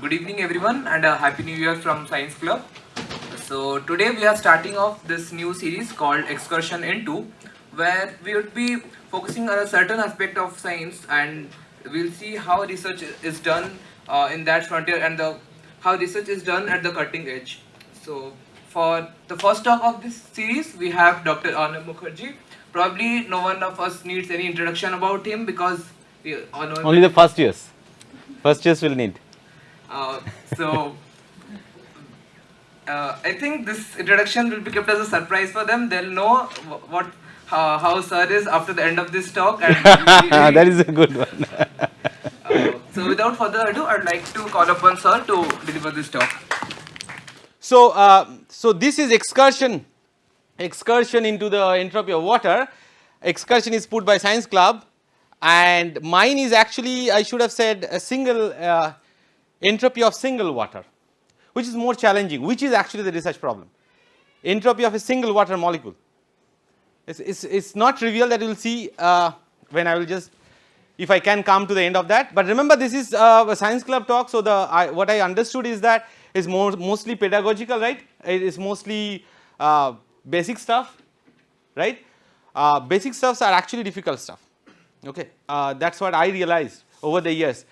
Good evening everyone and a happy new year from Science Club. So today we are starting off this new series called Excursion into, where we would be focusing on a certain aspect of science and we'll see how research is done in that frontier and how research is done at the cutting edge. So for the first talk of this series we have Dr. Arnab Mukherjee. Probably no one of us needs any introduction about him because we all know him. Only the first years. First years will need. Uh, so I think this introduction will be kept as a surprise for them. They'll know what how sir is after the end of this talk. And That is a good one. So without further ado, I'd like to call upon sir to deliver this talk. So this is excursion into the entropy of water. Excursion is put by Science Club, and mine is actually, I should have said, a single entropy of single water, which is more challenging, which is actually the research problem. Entropy of a single water molecule. It's not trivial, that you will see when I will just, if I can come to the end of that. But remember, this is a Science Club talk, so what I understood is that is mostly pedagogical, right? It is mostly basic stuff, right? Basic stuffs are actually difficult stuff. Okay, that's what I realized over the years.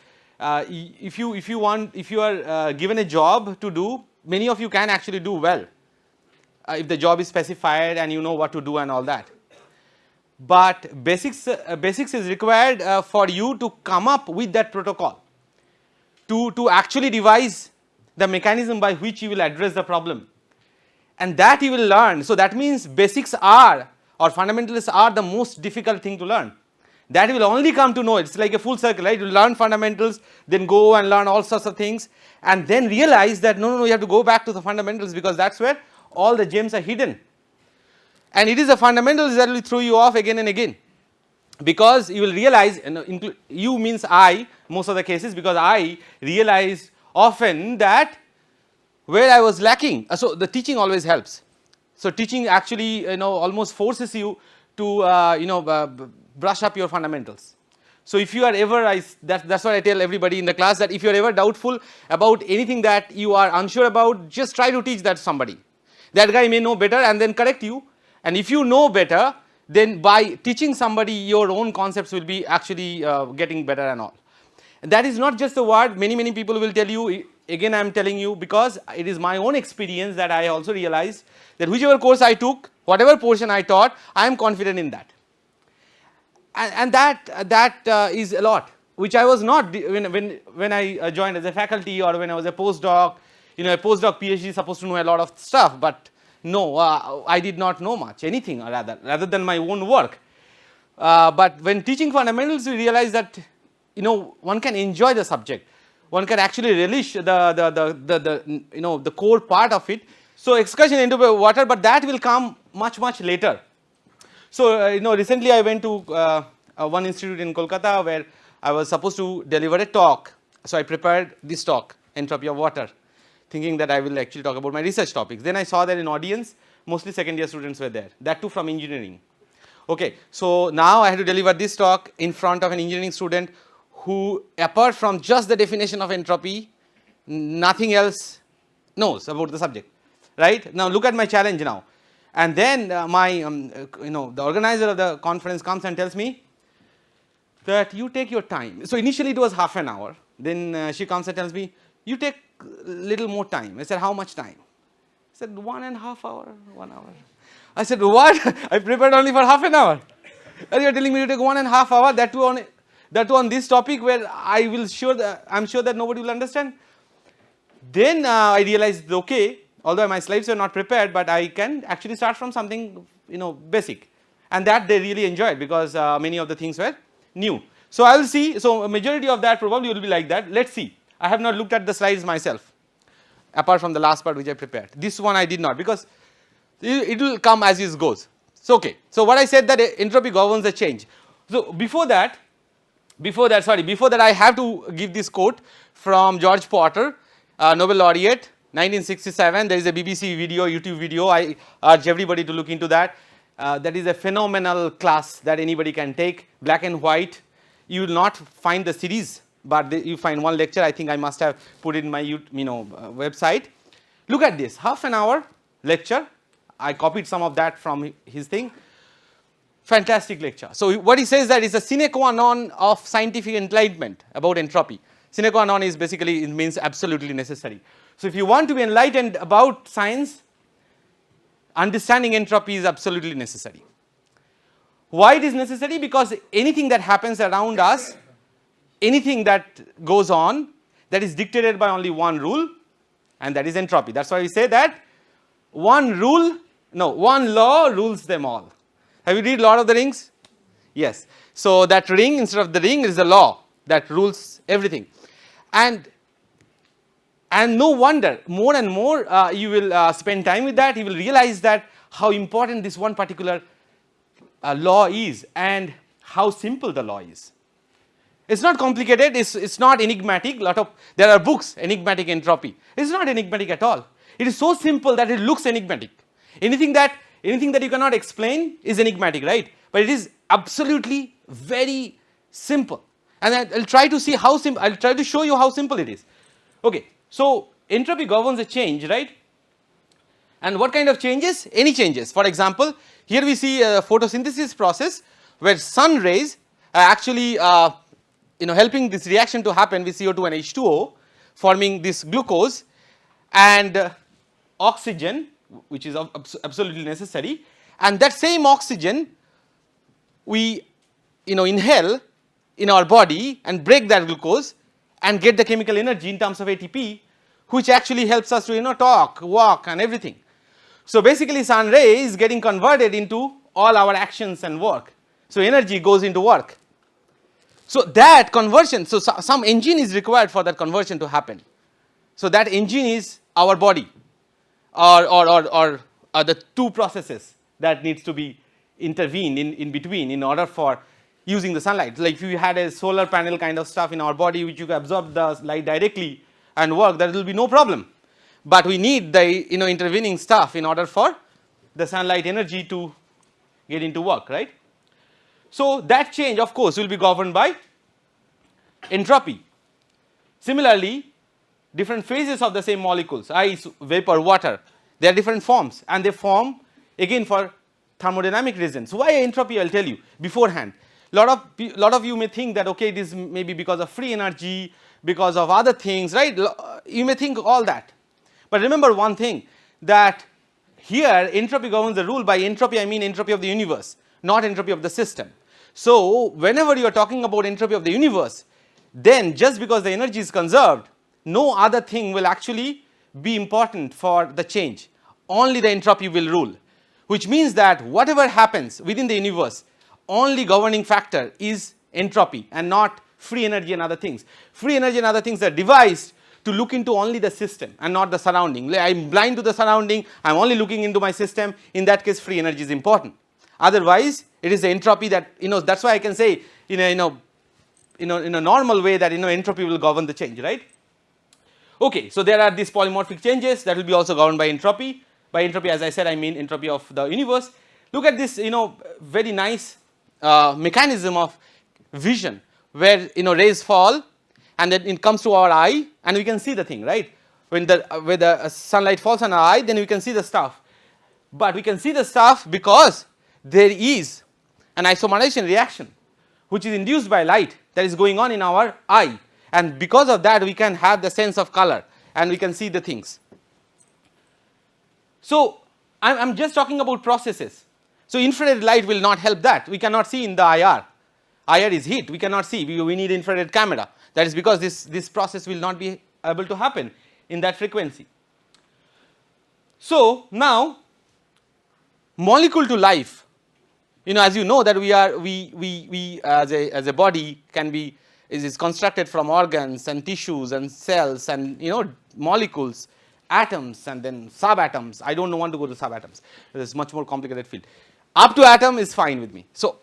If you are given a job to do, many of you can actually do well if the job is specified and you know what to do and all that. But basics is required for you to come up with that protocol, to actually devise the mechanism by which you will address the problem, and that you will learn. So that means basics are, or fundamentals are, the most difficult thing to learn. That you will only come to know. It's like a full circle, right? You learn fundamentals, then go and learn all sorts of things, and then realize that no, you have to go back to the fundamentals, because that's where all the gems are hidden. And it is the fundamentals that will throw you off again and again, because you will realize, you means I, most of the cases, because I realized often that where I was lacking. So the teaching always helps. So teaching actually almost forces you to brush up your fundamentals. So if you are ever, that's what I tell everybody in the class, that if you are ever doubtful about anything that you are unsure about, just try to teach that to somebody. That guy may know better and then correct you. And if you know better, then by teaching somebody, your own concepts will be actually getting better and all. And that is not just a word. Many people will tell you. Again, I am telling you because it is my own experience that I also realized that whichever course I took, whatever portion I taught, I am confident in that. And that is a lot, which I was not when I joined as a faculty, or when I was a postdoc. A postdoc PhD is supposed to know a lot of stuff, but no, I did not know much, anything rather than my own work. But when teaching fundamentals, we realize that one can enjoy the subject, one can actually relish the core part of it. So excursion into water, but that will come much later. So recently I went to one institute in Kolkata where I was supposed to deliver a talk. So I prepared this talk, Entropy of Water, thinking that I will actually talk about my research topics. Then I saw that in audience, mostly second year students were there, that too from engineering. Okay, so now I had to deliver this talk in front of an engineering student who, apart from just the definition of entropy, nothing else knows about the subject, right? Now look at my challenge now. And then the organizer of the conference comes and tells me that you take your time. So initially it was half an hour. Then she comes and tells me, you take little more time. I said, how much time? I said, 1.5 hours, 1 hour. I said, what? I prepared only for half an hour. And you're telling me to take 1.5 hours, that too on this topic where I'm sure that nobody will understand. Then I realized, okay, although my slides were not prepared, but I can actually start from something basic, and that they really enjoyed, because many of the things were new. So I will see. So a majority of that probably will be like that. Let's see. I have not looked at the slides myself, apart from the last part which I prepared. This one I did not, because it will come as it goes. So okay. So what I said, that entropy governs the change. So before that I have to give this quote from George Porter, Nobel laureate, 1967. There is a BBC video, YouTube video. I urge everybody to look into that. That is a phenomenal class that anybody can take, black and white. You will not find the series but you find one lecture. I think I must have put it in my website. Look at this, half an hour lecture. I copied some of that from his thing. Fantastic lecture. So what he says that is a sine qua non of scientific enlightenment about entropy. Sine qua non is basically, it means absolutely necessary. So if you want to be enlightened about science, understanding entropy is absolutely necessary. Why it is necessary? Because anything that happens around us, anything that goes on, that is dictated by only one rule, and that is entropy. That's why we say that one law rules them all. Have you read Lord of the Rings? Yes. So that ring, instead of the ring, is a law that rules everything. And no wonder, more and more you will spend time with that, you will realize that how important this one particular law is and how simple the law is. It's not complicated, it's not enigmatic. There are books, enigmatic entropy. It's not enigmatic at all. It is so simple that it looks enigmatic. Anything that you cannot explain is enigmatic, right? But it is absolutely very simple. And I'll try to see how simple, I'll try to show you how simple it is. Okay, so entropy governs a change, right? And what kind of changes? Any changes. For example, here we see a photosynthesis process where sun rays are actually helping this reaction to happen with CO2 and H2O, forming this glucose and oxygen, which is absolutely necessary, and that same oxygen we inhale in our body and break that glucose and get the chemical energy in terms of ATP, which actually helps us to talk, walk and everything. So basically sun ray is getting converted into all our actions and work. So energy goes into work. So that conversion, so some engine is required for that conversion to happen. So that engine is our body, or the two processes that needs to be intervened in between in order for using the sunlight. Like if you had a solar panel kind of stuff in our body which you can absorb the light directly and work, there will be no problem. But we need the intervening stuff in order for the sunlight energy to get into work, right? So that change of course will be governed by entropy. Similarly, different phases of the same molecules, ice, vapor, water, they are different forms and they form again for thermodynamic reasons. Why entropy? I'll tell you beforehand. Lot of you may think that okay, this may be because of free energy, because of other things, right? You may think all that. But remember one thing, that here entropy governs the rule. By entropy I mean entropy of the universe, not entropy of the system. So whenever you are talking about entropy of the universe, then just because the energy is conserved, no other thing will actually be important for the change. Only the entropy will rule, which means that whatever happens within the universe, only governing factor is entropy and not free energy and other things. Free energy and other things are devised to look into only the system and not the surrounding. I am blind to the surrounding, I am only looking into my system. In that case free energy is important. Otherwise it is the entropy that that's why I can say in a normal way that entropy will govern the change, right? Okay, so there are these polymorphic changes that will be also governed by entropy. By entropy, as I said, I mean entropy of the universe. Look at this very nice mechanism of vision where rays fall and then it comes to our eye and we can see the thing, right? When the sunlight falls on our eye, then we can see the stuff. But we can see the stuff because there is an isomerization reaction which is induced by light that is going on in our eye, and because of that we can have the sense of color and we can see the things. So I am just talking about processes. So infrared light will not help that. We cannot see in the IR. IR is heat, we cannot see, we need infrared camera. That is because this process will not be able to happen in that frequency. So now molecule to life, as you know that we as a body is constructed from organs and tissues and cells and molecules, atoms and then subatoms. I don't want to go to subatoms, it is much more complicated field. Up to atom is fine with me. So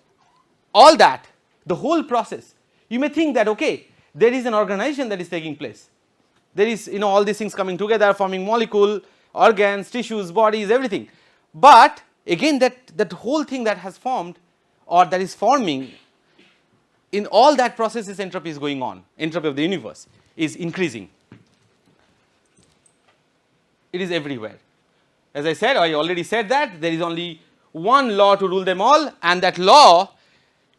all that, the whole process, you may think that okay, there is an organization that is taking place. There is all these things coming together, forming molecule, organs, tissues, bodies, everything. But again that whole thing that has formed or that is forming in all that processes entropy is going on, entropy of the universe is increasing. It is everywhere. As I said, I already said that there is only one law to rule them all, and that law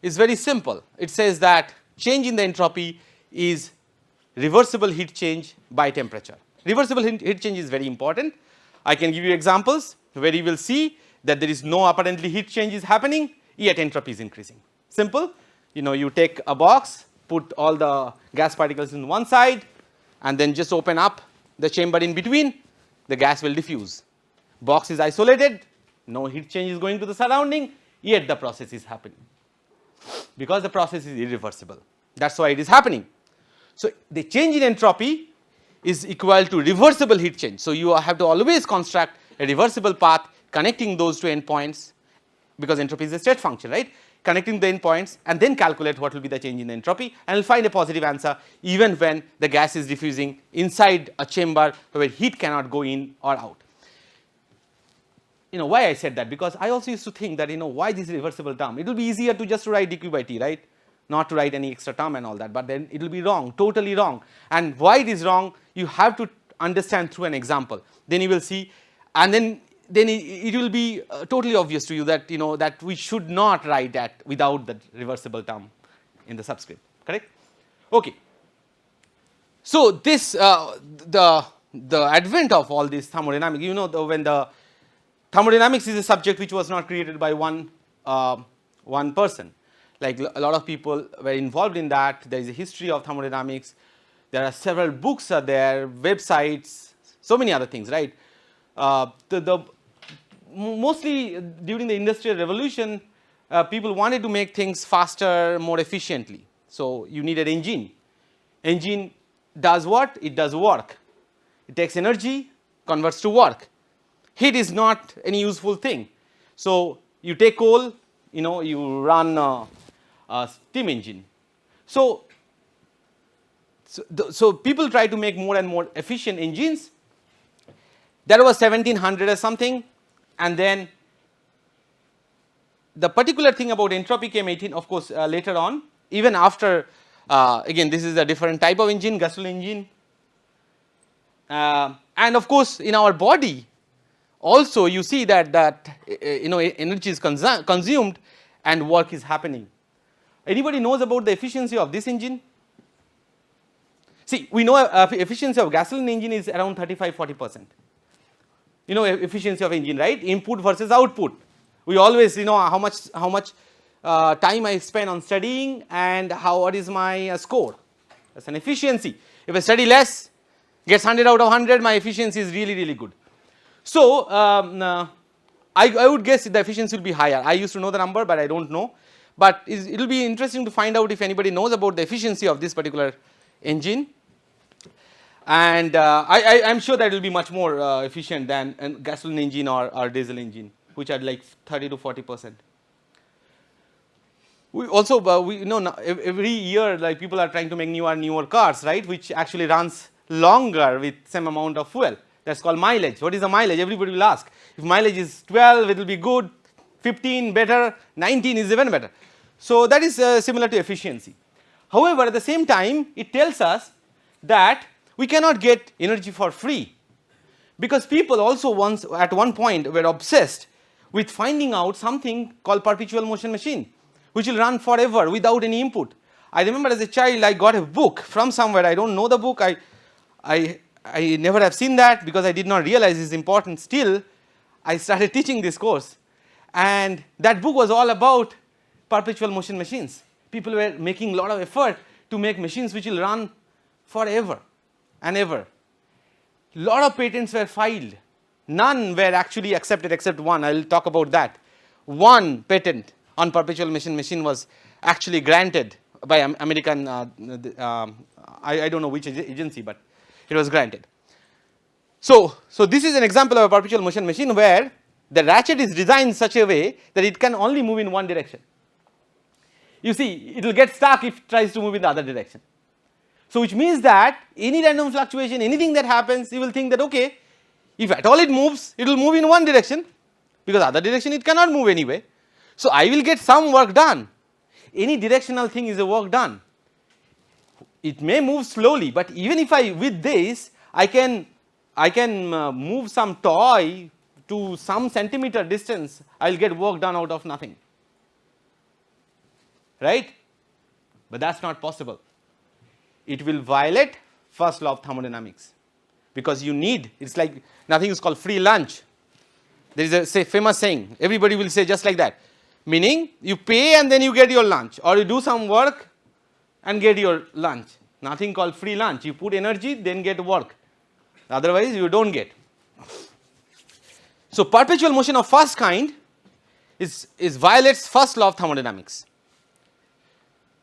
is very simple. It says that change in the entropy is reversible heat change by temperature. Reversible heat change is very important. I can give you examples where you will see that there is no apparently heat change is happening, yet entropy is increasing. Simple. You take a box, put all the gas particles in one side, and then just open up the chamber in between, the gas will diffuse. Box is isolated, no heat change is going to the surrounding, yet the process is happening, because the process is irreversible. That's why it is happening. So the change in entropy is equal to reversible heat change. So you have to always construct a reversible path connecting those two endpoints, because entropy is a state function, right? Connecting the endpoints and then calculate what will be the change in the entropy, and will find a positive answer even when the gas is diffusing inside a chamber where heat cannot go in or out. Why I said that? Because I also used to think that why this reversible term? It will be easier to just write dq by t, right? Not to write any extra term and all that, but then it will be wrong, totally wrong. And why it is wrong, you have to understand through an example. Then you will see, and then it will be totally obvious to you that that we should not write that without the reversible term in the subscript. Correct? Okay. So this the advent of all this thermodynamics. When the thermodynamics is a subject which was not created by one person. Like a lot of people were involved in that. There is a history of thermodynamics. There are several books are there, websites, so many other things, right? Mostly during the Industrial Revolution, people wanted to make things faster, more efficiently. So you need an engine. Engine does what? It does work. It takes energy, converts to work. Heat is not any useful thing. So you take coal, you run a steam engine. So people try to make more and more efficient engines. That was 1700 or something, and then the particular thing about entropy came later on, even after again this is a different type of engine, gasoline engine, and of course in our body also you see that energy is consumed and work is happening. Anybody knows about the efficiency of this engine? See, we know efficiency of gasoline engine is around 35-40%. Efficiency of engine, right? Input versus output. We always how much time I spend on studying and what is my score. That's an efficiency. If I study less, gets 100 out of 100, my efficiency is really, really good. So I would guess the efficiency will be higher. I used to know the number, but I don't know. But it will be interesting to find out if anybody knows about the efficiency of this particular engine. And I am sure that it will be much more efficient than a gasoline engine or diesel engine, which are like 30-40%. We also we know every year like people are trying to make newer cars, right, which actually runs longer with same amount of fuel. That's called mileage. What is the mileage? Everybody will ask. If mileage is 12, it will be good. 15 better. 19 is even better. So that is similar to efficiency. However, at the same time, it tells us that we cannot get energy for free, because people also once at one point were obsessed with finding out something called perpetual motion machine, which will run forever without any input. I remember as a child I got a book from somewhere. I don't know the book. I never have seen that because I did not realize it's important. Still, I started teaching this course, and that book was all about perpetual motion machines. People were making a lot of effort to make machines which will run forever and ever. Lot of patents were filed. None were actually accepted except one. I will talk about that. One patent on perpetual motion machine was actually granted by American, I don't know which agency, but it was granted. So this is an example of a perpetual motion machine where the ratchet is designed in such a way that it can only move in one direction. You see, it will get stuck if it tries to move in the other direction. So which means that any random fluctuation, anything that happens, you will think that okay, if at all it moves, it will move in one direction, because other direction it cannot move anyway. So I will get some work done. any directional thing is a work done. It may move slowly, but even if I with this I can move some toy to some centimeter distance, I will get work done out of nothing, right? But that is not possible. It will violate first law of thermodynamics, because you need, it is like nothing is called free lunch. There is a famous saying, everybody will say just like that, meaning you pay and then you get your lunch, or you do some work and get your lunch. Nothing called free lunch. You put energy then get work, otherwise you don't get. So perpetual motion of first kind is violates first law of thermodynamics.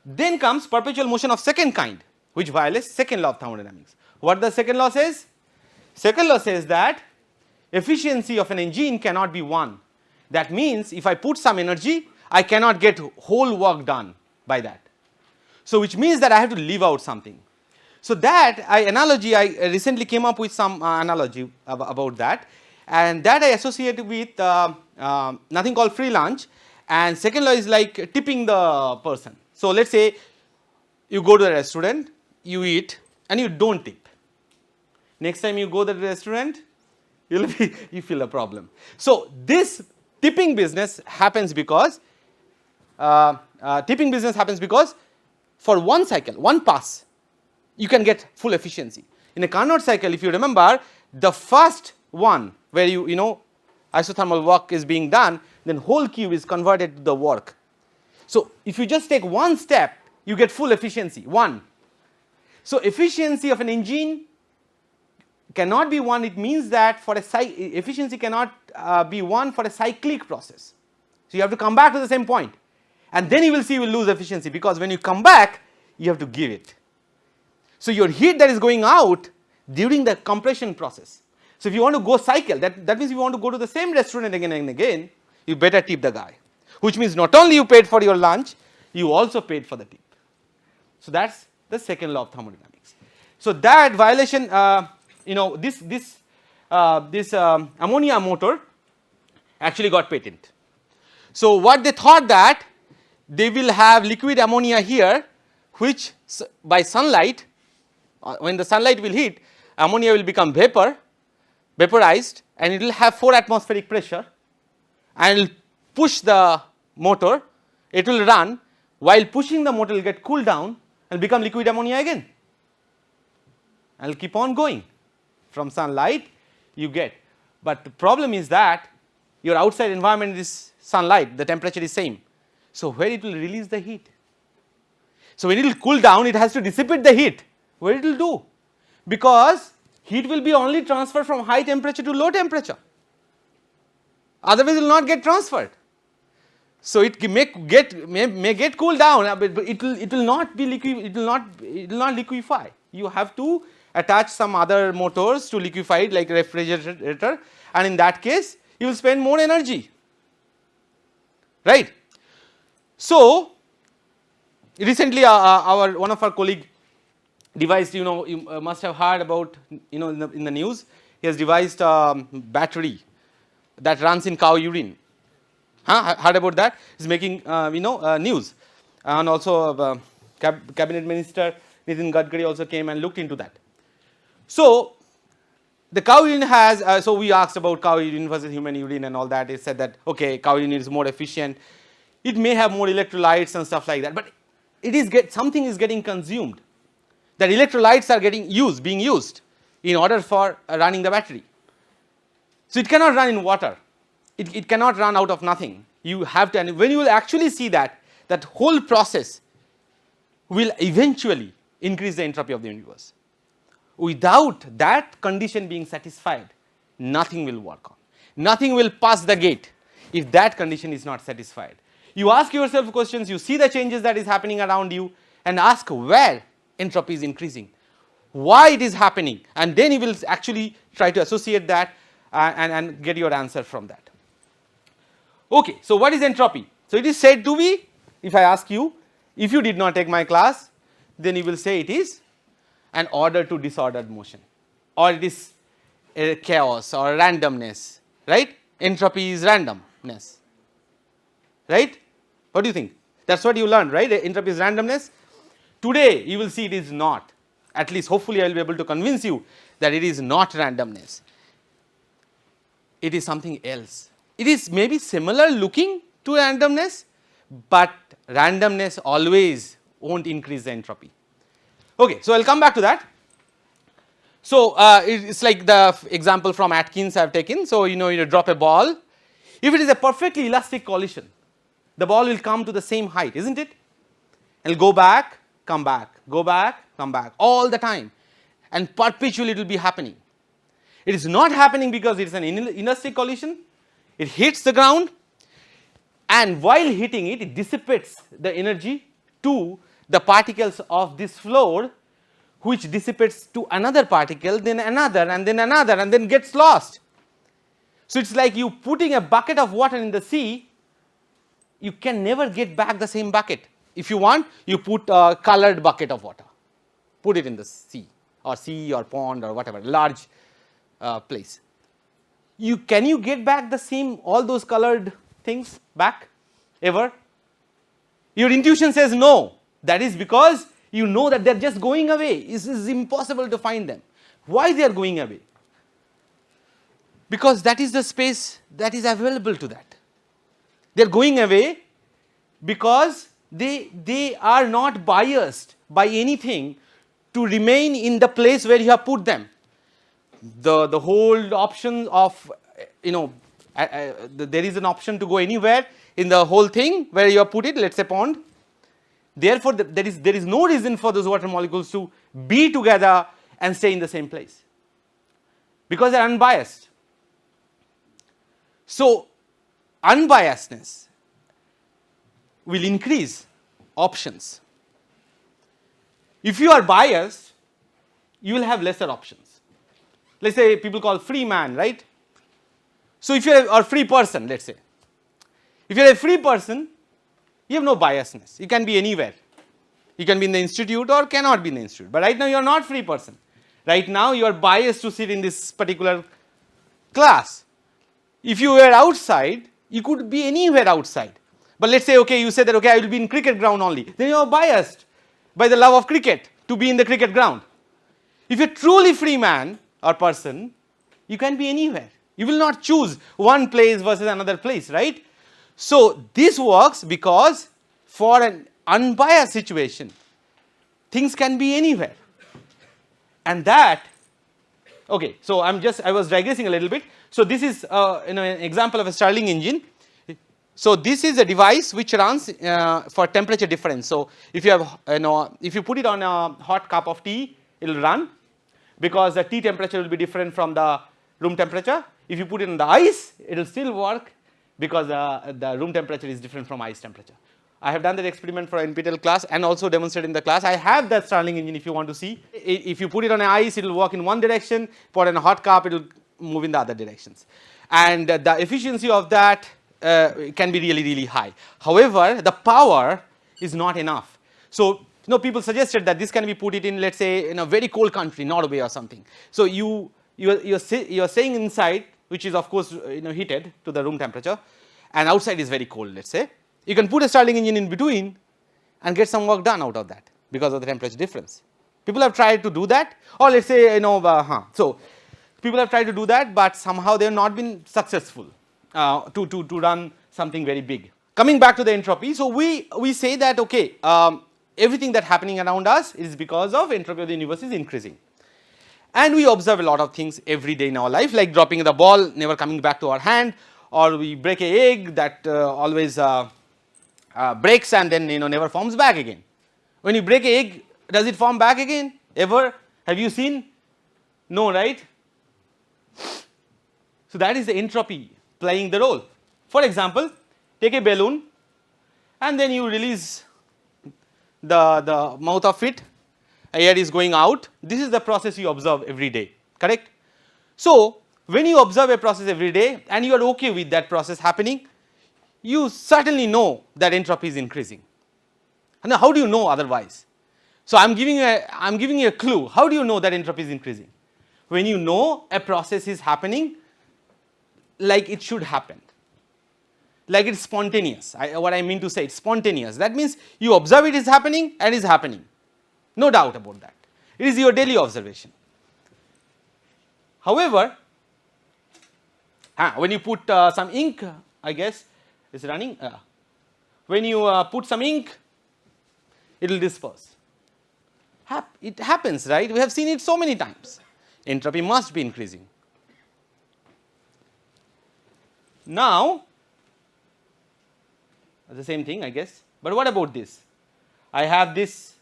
Then comes perpetual motion of second kind, which violates second law of thermodynamics. What the second law says? Second law says that efficiency of an engine cannot be 1. That means if I put some energy, I cannot get whole work done by that. So which means that I have to leave out something. So that I recently came up with some analogy about that, and that I associate with nothing called free lunch, and second law is like tipping the person. So let us say you go to a restaurant, you eat and you don't tip. Next time you go to the restaurant, you feel a problem. So this tipping business happens because for one cycle, one pass, you can get full efficiency. In a Carnot cycle, if you remember, the first one where you know isothermal work is being done, then whole cube is converted to the work. So if you just take one step, you get full efficiency, 1. So efficiency of an engine cannot be 1. It means that for efficiency cannot be 1 for a cyclic process. So you have to come back to the same point, and then you will see you will lose efficiency, because when you come back you have to give it. So your heat that is going out during the compression process. So if you want to go cycle, that means you want to go to the same restaurant again and again, you better tip the guy, which means not only you paid for your lunch, you also paid for the tip. So that is the second law of thermodynamics. So that violation, this ammonia motor actually got patent. So what they thought, that they will have liquid ammonia here, which by sunlight, when the sunlight will hit, ammonia will become vaporized, and it will have 4 atmospheric pressure, and it will push the motor, it will run. While pushing the motor, it will get cooled down and become liquid ammonia again, and will keep on going. From sunlight you get, but the problem is that your outside environment is sunlight, the temperature is same. So where it will release the heat? So when it will cool down, it has to dissipate the heat. Where it will do? Because heat will be only transferred from high temperature to low temperature, otherwise it will not get transferred. So it may get cooled down, but it will not be it will not liquefy. You have to attach some other motors to liquefy it, like refrigerator, and in that case you will spend more energy, right? So recently one of our colleague devised, you must have heard about, in the news, he has devised a battery that runs in cow urine. Heard about that? He's making news, and also cabinet minister Nitin Gadkari also came and looked into that. So the cow urine has, so we asked about cow urine versus human urine and all that. It said that okay, cow urine is more efficient, it may have more electrolytes and stuff like that, but it is something is getting consumed, that electrolytes are being used in order for running the battery. So it cannot run in water, it cannot run out of nothing. You have to, and when you will actually see that whole process will eventually increase the entropy of the universe. Without that condition being satisfied, nothing will work on, nothing will pass the gate if that condition is not satisfied. You ask yourself questions, you see the changes that is happening around you, and ask where entropy is increasing, why it is happening, and then you will actually try to associate that and get your answer from that. Okay, so what is entropy? So it is said to be, if I ask you, if you did not take my class, then you will say it is an order to disordered motion, or it is a chaos or randomness, right? Entropy is randomness, right? What do you think? That's what you learned, right? Entropy is randomness. Today you will see it is not. At least hopefully I will be able to convince you that it is not randomness. It is something else. It is maybe similar looking to randomness, but randomness always won't increase the entropy. Okay, so I'll come back to that. So it's like the example from Atkins I've taken. So you drop a ball. If it is a perfectly elastic collision, the ball will come to the same height, isn't it? It'll go back, come back, go back, come back all the time, and perpetually it will be happening. It is not happening because it is an inelastic collision. It hits the ground, and while hitting it, it dissipates the energy to the particles of this floor, which dissipates to another particle, then another, and then gets lost. So it's like you putting a bucket of water in the sea, you can never get back the same bucket. If you want, you put a colored bucket of water, put it in the sea or pond or whatever, large place. Can you get back the same, all those colored things back ever? Your intuition says no. That is because you know that they are just going away. It is impossible to find them. Why they are going away? Because that is the space that is available to that. They are going away because they are not biased by anything to remain in the place where you have put them. The whole option of there is an option to go anywhere in the whole thing where you have put it, let's say pond. Therefore, there is no reason for those water molecules to be together and stay in the same place because they are unbiased. So unbiasedness will increase options. If you are biased, you will have lesser options. Let's say people call free man, right? So if you are a free person, let's say, if you are a free person, you have no biasness. You can be anywhere. You can be in the institute or cannot be in the institute. But right now you are not free person. Right now you are biased to sit in this particular class. If you were outside, you could be anywhere outside. But let's say, okay, you say that, okay, I will be in cricket ground only. Then you are biased by the love of cricket to be in the cricket ground. If you are truly free man or person, you can be anywhere. You will not choose one place versus another place, right? So this works because for an unbiased situation, things can be anywhere. And that, okay, so I was digressing a little bit. So this is an example of a Stirling engine. So this is a device which runs for temperature difference. So if you have, if you put it on a hot cup of tea, it will run because the tea temperature will be different from the room temperature. If you put it on the ice, it will still work because the room temperature is different from ice temperature. I have done that experiment for an NPTEL class and also demonstrated in the class. I have that Stirling engine if you want to see. If you put it on ice, it will work in one direction. Put it in a hot cup, it will move in the other directions. And the efficiency of that can be really, really high. However, the power is not enough. So people suggested that this can be put it in, let's say, in a very cold country, Norway or something. So you're staying inside, which is of course heated to the room temperature, and outside is very cold, let's say. You can put a Stirling engine in between and get some work done out of that because of the temperature difference. People have tried to do that, or let's say so people have tried to do that, but somehow they have not been successful to run something very big. Coming back to the entropy, so we say that okay, everything that's happening around us is because of entropy of the universe is increasing. And we observe a lot of things every day in our life, like dropping the ball, never coming back to our hand, or we break an egg that always breaks and then never forms back again. When you break an egg, does it form back again? Ever? Have you seen? No, right? So that is the entropy playing the role. For example, take a balloon and then you release the mouth of it, air is going out. This is the process you observe every day, correct? So when you observe a process every day and you are okay with that process happening, you certainly know that entropy is increasing. And how do you know otherwise? So I'm giving you a clue. How do you know that entropy is increasing? When you know a process is happening like it should happen. like it's spontaneous. What I mean to say, it's spontaneous. That means you observe it is happening and is happening. No doubt about that. It is your daily observation. However, when you put some ink, I guess it's running. When you put some ink, it will disperse. It happens, right? We have seen it so many times. Entropy must be increasing. Now, the same thing, I guess. But what about this? I have this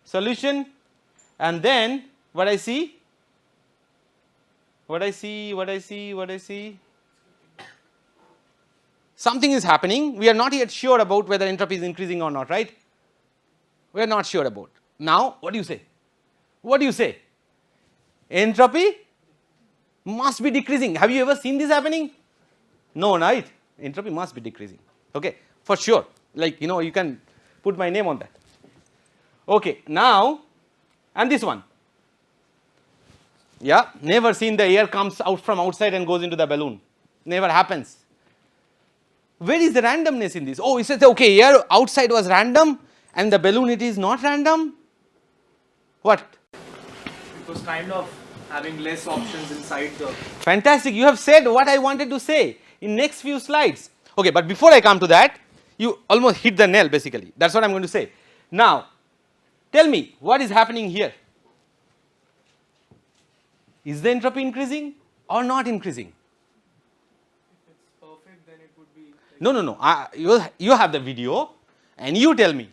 solution, and then what I see? What I see? Something is happening. We are not yet sure about whether entropy is increasing or not, right? We are not sure about. Now, what do you say? What do you say? Entropy must be decreasing. Have you ever seen this happening? No, right? Entropy must be decreasing. Okay, for sure. Like, you can put my name on that. Okay, now, and this one. Yeah, never seen the air comes out from outside and goes into the balloon. Never happens. Where is the randomness in this? Oh, it says, okay, air outside was random and the balloon it is not random. What? It was kind of having less options inside the. Fantastic. You have said what I wanted to say in next few slides. Okay, but before I come to that, you almost hit the nail basically. That's what I'm going to say. Now, tell me what is happening here. Is the entropy increasing or not increasing? If it's perfect, then it would be. Like No. You have the video and you tell me.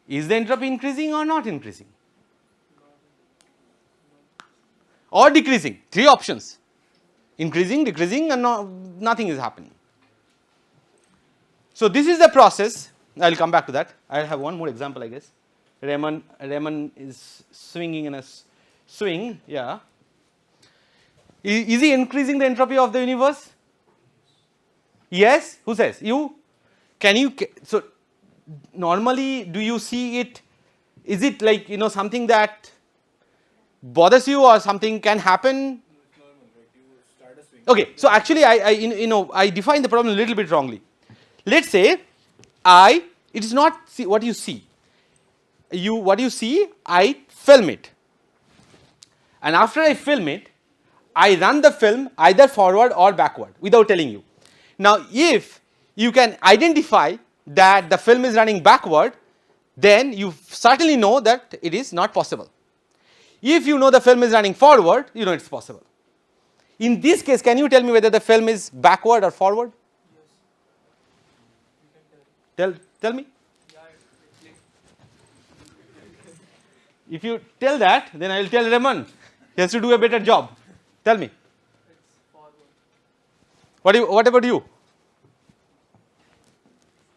Is the entropy increasing or not increasing? Or decreasing? 3 options. Increasing, decreasing, and nothing is happening. So this is the process. I will come back to that. I will have one more example, I guess. Raymond is swinging in a swing. Yeah. Is he increasing the entropy of the universe? Yes. Who says? You? Can you? So normally, do you see it? Is it like something that bothers you or something can happen? Okay, so actually I define the problem a little bit wrongly. Let's say it is not what you see. What you see, I film it. And after I film it, I run the film either forward or backward without telling you. Now, if you can identify that the film is running backward, then you certainly know that it is not possible. If you know the film is running forward, you know it's possible. In this case, can you tell me whether the film is backward or forward? Yes. Tell me. If you tell that, then I will tell Raman. He has to do a better job. Tell me. it's forward. What about you?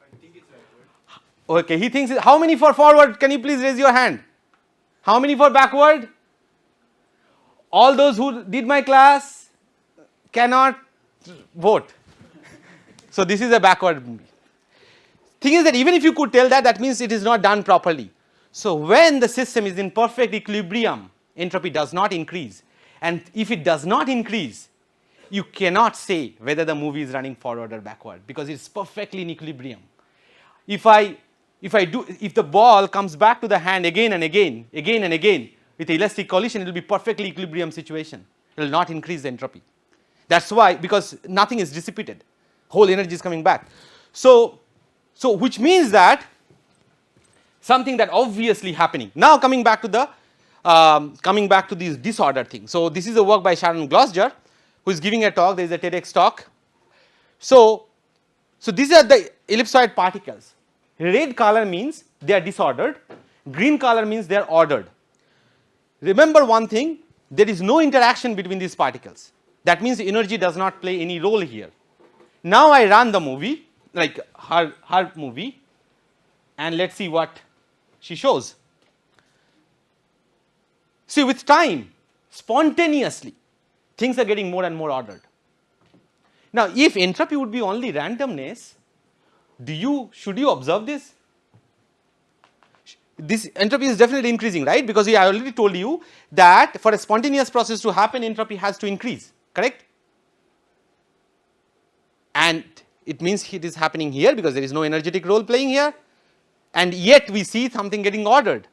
I think it's backward. Okay, he thinks. How many for forward? Can you please raise your hand? How many for backward? All those who did my class cannot vote. So this is a backward movie. Thing is that even if you could tell that, that means it is not done properly. So when the system is in perfect equilibrium, entropy does not increase. And if it does not increase, you cannot say whether the movie is running forward or backward because it's perfectly in equilibrium. If the ball comes back to the hand again and again with elastic collision, it will be perfectly equilibrium situation. It will not increase the entropy. That's why, because nothing is dissipated. Whole energy is coming back. So which means that something that obviously happening. Now coming back to this disorder thing. So this is a work by Sharon Glosser, who is giving a talk. There is a TEDx talk. So these are the ellipsoid particles. Red color means they are disordered. Green color means they are ordered. Remember one thing, there is no interaction between these particles. That means energy does not play any role here. Now I run the movie, like her movie, and let's see what she shows. See, with time, spontaneously, things are getting more and more ordered. Now, if entropy would be only randomness, should you observe this? This entropy is definitely increasing, right? Because I already told you that for a spontaneous process to happen, entropy has to increase, correct? and it means it is happening here because there is no energetic role playing here, and yet we see something getting ordered.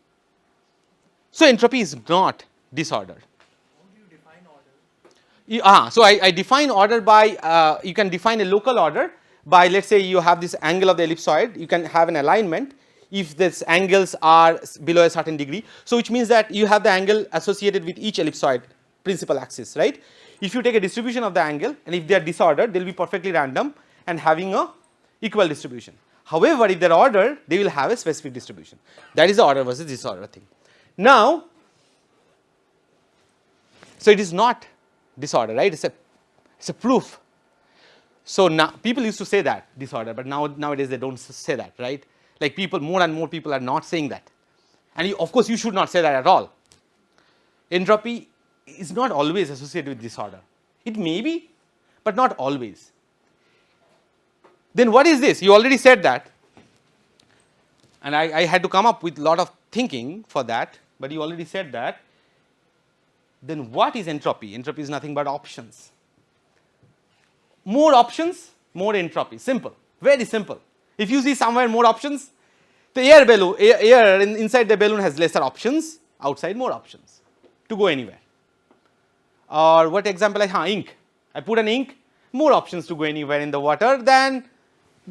So entropy is not disordered. How do you define order? So I define order by, you can define a local order by, let's say you have this angle of the ellipsoid, you can have an alignment if these angles are below a certain degree. So which means that you have the angle associated with each ellipsoid principal axis, right. If you take a distribution of the angle and if they are disordered, they will be perfectly random and having a equal distribution. However, if they are ordered, they will have a specific distribution. That is the order versus disorder thing. Now, so it is not disorder, right? It's a proof. So now people used to say that disorder, but nowadays they don't say that, right? Like people, more and more people are not saying that, and of course you should not say that at all. Entropy is not always associated with disorder. It may be, but not always. Then what is this? You already said that, and I had to come up with a lot of thinking for that, but you already said that. Then what is entropy? Entropy is nothing but options. More options, more entropy. Simple, very simple. If you see somewhere more options, the air balloon, air inside the balloon has lesser options, outside more options to go anywhere. Or what example ink. I put an ink, more options to go anywhere in the water than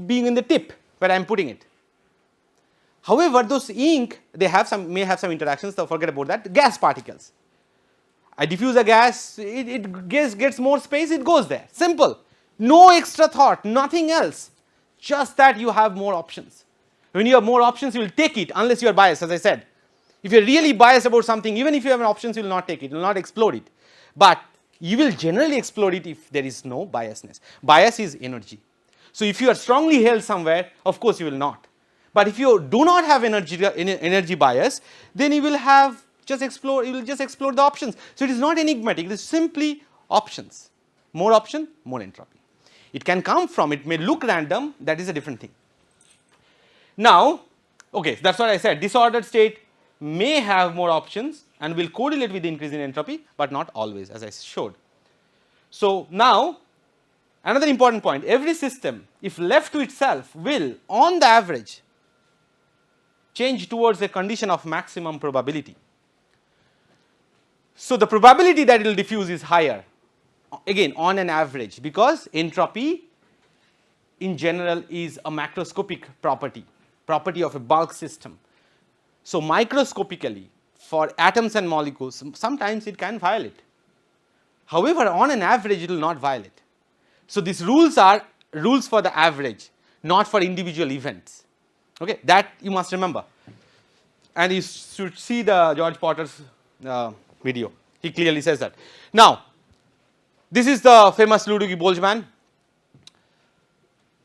being in the tip where I am putting it. However, those ink, they may have some interactions, so forget about that. Gas particles. I diffuse a gas, it gets more space, it goes there. Simple. No extra thought, nothing else. Just that you have more options. When you have more options, you will take it unless you are biased, as I said. If you are really biased about something, even if you have an options, you will not take it, you will not explode it. But you will generally explode it if there is no biasness. Bias is energy. So if you are strongly held somewhere, of course you will not. But if you do not have energy bias, then you will have just explore, you will just explore the options. So it is not enigmatic, it is simply options. More option, more entropy. It can come from, it may look random, that is a different thing. Now, okay, that's what I said, disordered state may have more options and will correlate with the increase in entropy, but not always, as I showed. So now, another important point, every system, if left to itself, will, on the average, change towards a condition of maximum probability. So the probability that it will diffuse is higher, again on an average, because entropy in general is a macroscopic property of a bulk system. So microscopically, for atoms and molecules, sometimes it can violate. However, on an average, it will not violate. So these rules are rules for the average, not for individual events. Okay, that you must remember. And you should see the George Potter's video. He clearly says that. Now, this is the famous Ludovic Boltzmann.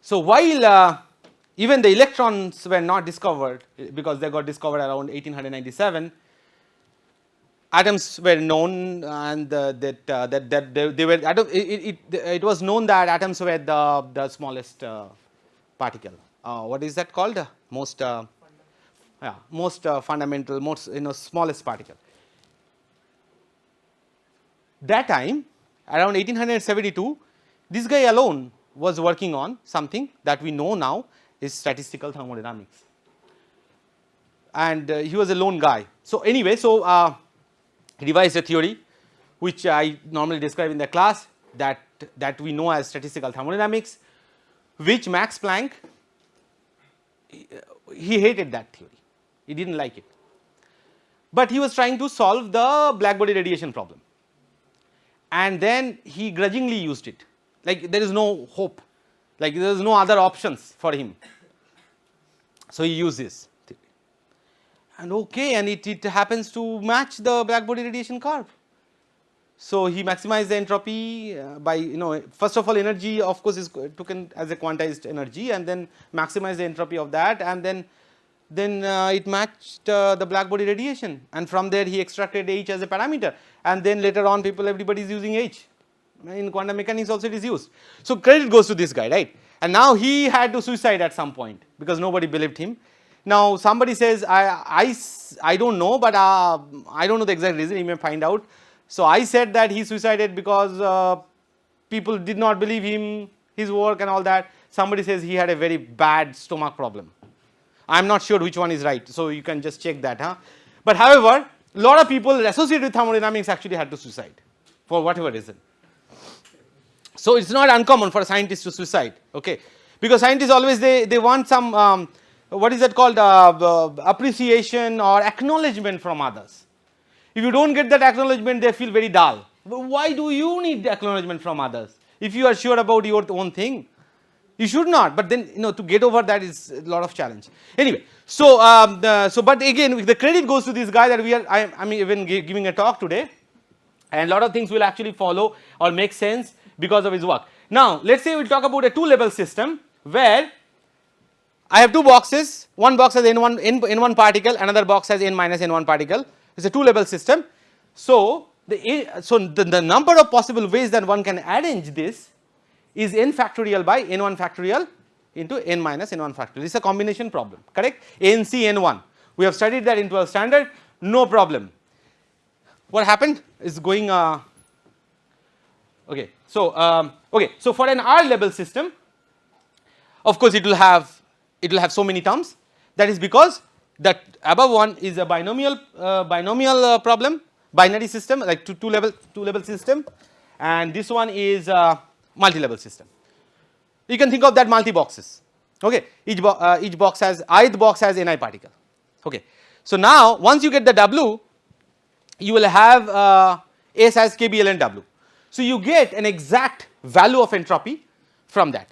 So while even the electrons were not discovered, because they got discovered around 1897, atoms were known, and they were it was known that atoms were the smallest particle. What is that called? Most fundamental, most smallest particle. That time, around 1872, this guy alone was working on something that we know now is statistical thermodynamics, and he was a lone guy. So anyway, he devised a theory which I normally describe in the class, that we know as statistical thermodynamics, which Max Planck, he hated that theory, he didn't like it, but he was trying to solve the black body radiation problem, and then he grudgingly used it, like there is no hope, like there is no other options for him. So he used this theory, and okay, and it happens to match the black body radiation curve. So he maximized the entropy by, first of all, energy of course is taken as a quantized energy, and then maximize the entropy of that, and then it matched the black body radiation, and from there he extracted H as a parameter, and then later on everybody is using H. In quantum mechanics also it is used. So credit goes to this guy, right? And now he had to suicide at some point because nobody believed him. Now somebody says, I don't know, but I don't know the exact reason, he may find out. So I said that he suicided because people did not believe him his work and all that. Somebody says he had a very bad stomach problem. I am not sure which one is right, so you can just check that. But however, a lot of people associated with thermodynamics actually had to suicide for whatever reason. So it's not uncommon for a scientist to suicide, okay? Because scientists always they want some what is that called appreciation or acknowledgement from others. If you don't get that acknowledgement, they feel very dull. Why do you need acknowledgement from others? If you are sure about your own thing, you should not. But then to get over that is a lot of challenge. Anyway, so but again the credit goes to this guy that I'm even giving a talk today, and a lot of things will actually follow or make sense because of his work. Now let's say we'll talk about a two-level system where I have two boxes. One box has n1 particle, another box has n minus n1 particle. It's a two-level system. So the number of possible ways that one can arrange this is n factorial by n1 factorial into n minus n1 factorial. It's a combination problem, correct? nc n1. We have studied that in 12th standard, no problem. What happened is going okay. So for an R level system, of course it will have so many terms. That is because that above one is a binomial problem, binary system, like two level system, and this one is multi-level system. You can think of that multi boxes. Okay, ith box has ni particle. Okay, so now once you get the W, you will have S as KBLN W. So you get an exact value of entropy from that.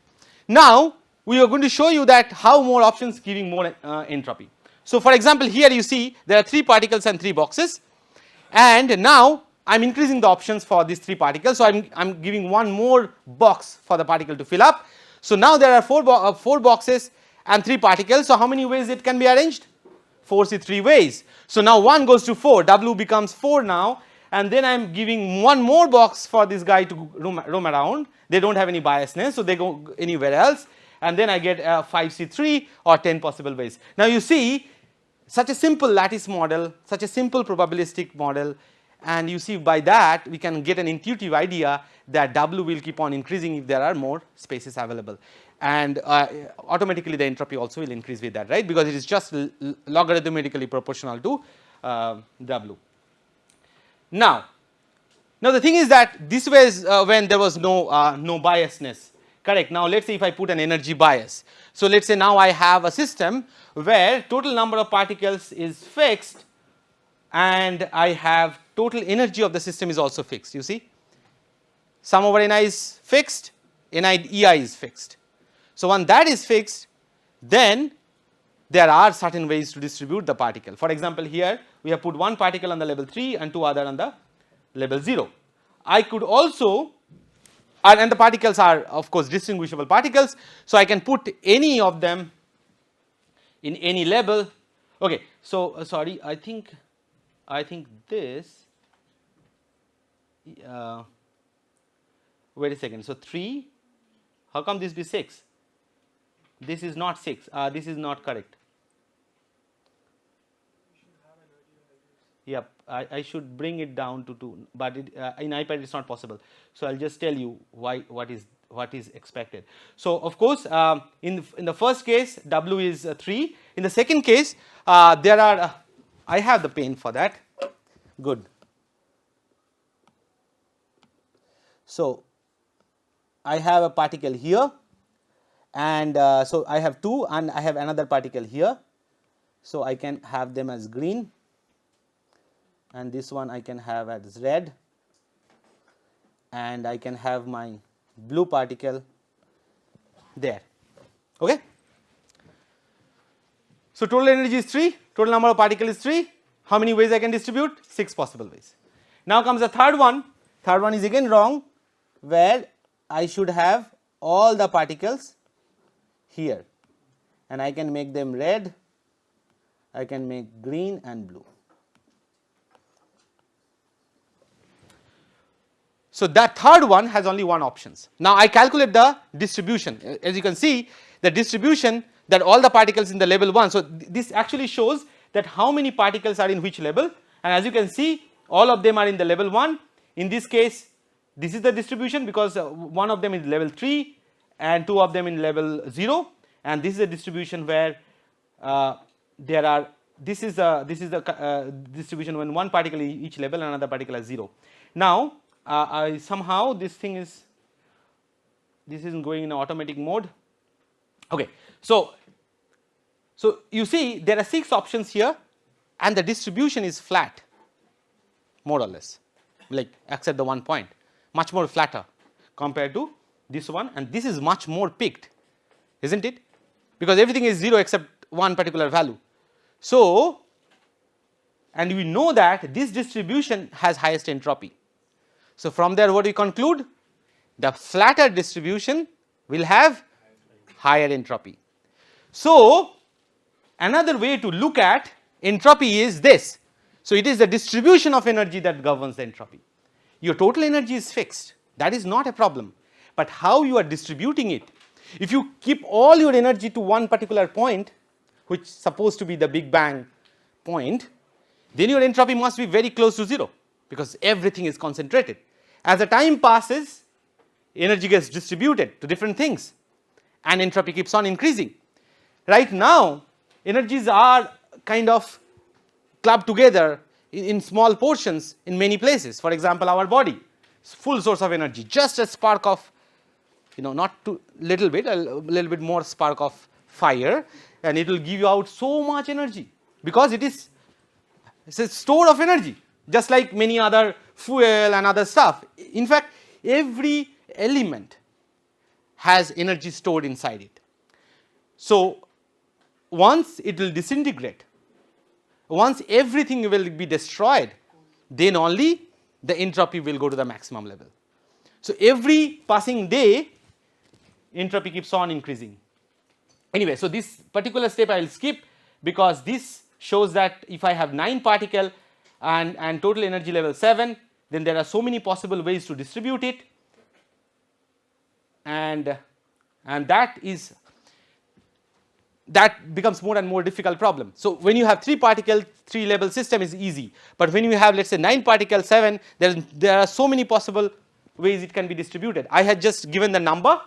Now we are going to show you that how more options giving more entropy. So for example, here you see there are 3 particles and 3 boxes, and now I am increasing the options for these 3 particles. So I am giving one more box for the particle to fill up. So now there are 4 boxes and 3 particles. So how many ways it can be arranged? 3 ways. So now 1 goes to 4, W becomes 4 now, and then I am giving one more box for this guy to roam around. They don't have any biasness, so they go anywhere else, and then I get 5C3 or 10 possible ways. Now you see such a simple lattice model, such a simple probabilistic model, and you see by that we can get an intuitive idea that W will keep on increasing if there are more spaces available, and automatically the entropy also will increase with that, right, because it is just logarithmically proportional to W. Now the thing is that this was when there was no biasness, correct. Now let us say if I put an energy bias. So let us say now I have a system where total number of particles is fixed, and I have total energy of the system is also fixed. You see, sum over Ni is fixed, Ni Ei is fixed. So when that is fixed, then there are certain ways to distribute the particle. For example, here we have put one particle on the level 3 and 2 other on the level 0. I could also, and the particles are of course distinguishable particles, so I can put any of them in any level. Okay, so sorry, I think this, wait a second, so 3, how come this be 6? This is not 6, this is not correct. Yep, I should bring it down to 2, but in iPad it's not possible. So I'll just tell you what is expected. So of course in the first case W is 3. In the second case there are I have the pen for that. Good. So I have a particle here, and so I have 2, and I have another particle here. So I can have them as green, and this one I can have as red, and I can have my blue particle there. Okay. So total energy is 3, total number of particles is 3. How many ways I can distribute? 6 possible ways. Now comes the third one. Third one is again wrong, where I should have all the particles here, and I can make them red, I can make green and blue. So that third one has only one options. Now I calculate the distribution. As you can see, the distribution that all the particles in the level 1. So this actually shows that how many particles are in which level, and as you can see all of them are in the level 1. In this case this is the distribution because one of them is level 3, and 2 of them in level 0, and this is a distribution where there are this is the distribution when one particle in each level and another particle is 0. Now somehow this isn't going in automatic mode. Okay, so you see there are 6 options here and the distribution is flat more or less, like except the one point, much more flatter compared to this one, and this is much more peaked, isn't it? Because everything is 0 except one particular value. So, and we know that this distribution has highest entropy. So, from there what we conclude? The flatter distribution will have higher entropy. So, another way to look at entropy is this. So, it is the distribution of energy that governs the entropy. Your total energy is fixed, that is not a problem, but how you are distributing it. If you keep all your energy to one particular point, which is supposed to be the Big Bang point, then your entropy must be very close to 0 because everything is concentrated. As the time passes, energy gets distributed to different things and entropy keeps on increasing. Right now, energies are kind of clubbed together in small portions in many places. For example, our body is full source of energy, just a spark of, not too little bit, a little bit more spark of fire, and it will give you out so much energy because it's a store of energy, just like many other fuel and other stuff. In fact, every element has energy stored inside it. So, once it will disintegrate, once everything will be destroyed, then only the entropy will go to the maximum level. So, every passing day entropy keeps on increasing. Anyway, so this particular step I will skip because this shows that if I have 9 particle and total energy level 7, then there are so many possible ways to distribute it, and that becomes more and more difficult problem. So, when you have 3 particle, 3 level system is easy, but when you have, let us say, 9 particle 7, there are so many possible ways it can be distributed. I had just given the number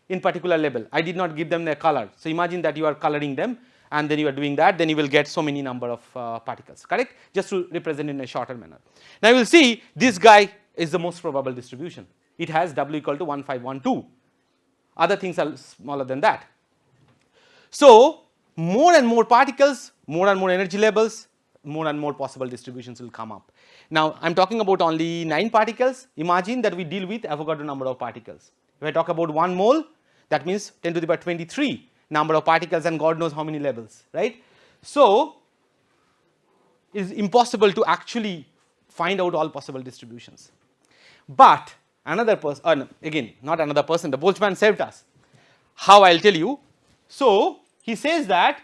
in particular level, I did not give them their color. So, imagine that you are coloring them and then you are doing that, then you will get so many number of particles, correct, just to represent in a shorter manner. Now, you will see this guy is the most probable distribution. It has W equal to 1512, other things are smaller than that. So, more and more particles, more and more energy levels, more and more possible distributions will come up. Now, I am talking about only 9 particles. Imagine that we deal with Avogadro number of particles. If I talk about 1 mole, that means 10 to the power 23 number of particles and God knows how many levels, right. So, it is impossible to actually find out all possible distributions. But another person, again not another person, the Boltzmann saved us. How, I will tell you. So, he says that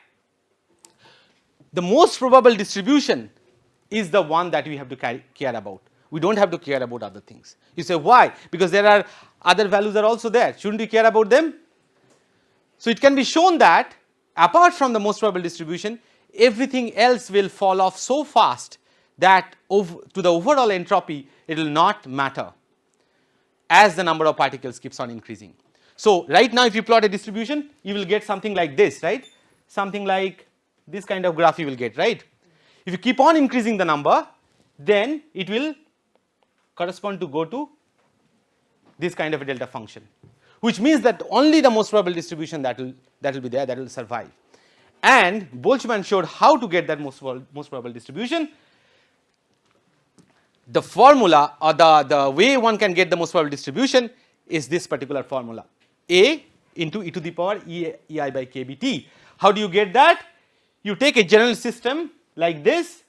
the most probable distribution is the one that we have to care about. We do not have to care about other things. You say why? Because there are other values are also there, shouldn't we care about them? So, it can be shown that apart from the most probable distribution, everything else will fall off so fast that to the overall entropy it will not matter as the number of particles keeps on increasing. So, right now if you plot a distribution, you will get something like this, right, something like this kind of graph you will get, right. If you keep on increasing the number, then it will correspond to go to this kind of a delta function, which means that only the most probable distribution that will be there, that will survive. And Boltzmann showed how to get that most probable distribution. The formula or the way one can get the most probable distribution is this particular formula, A into e to the power ei by kBt. How do you get that? You take a general system like this,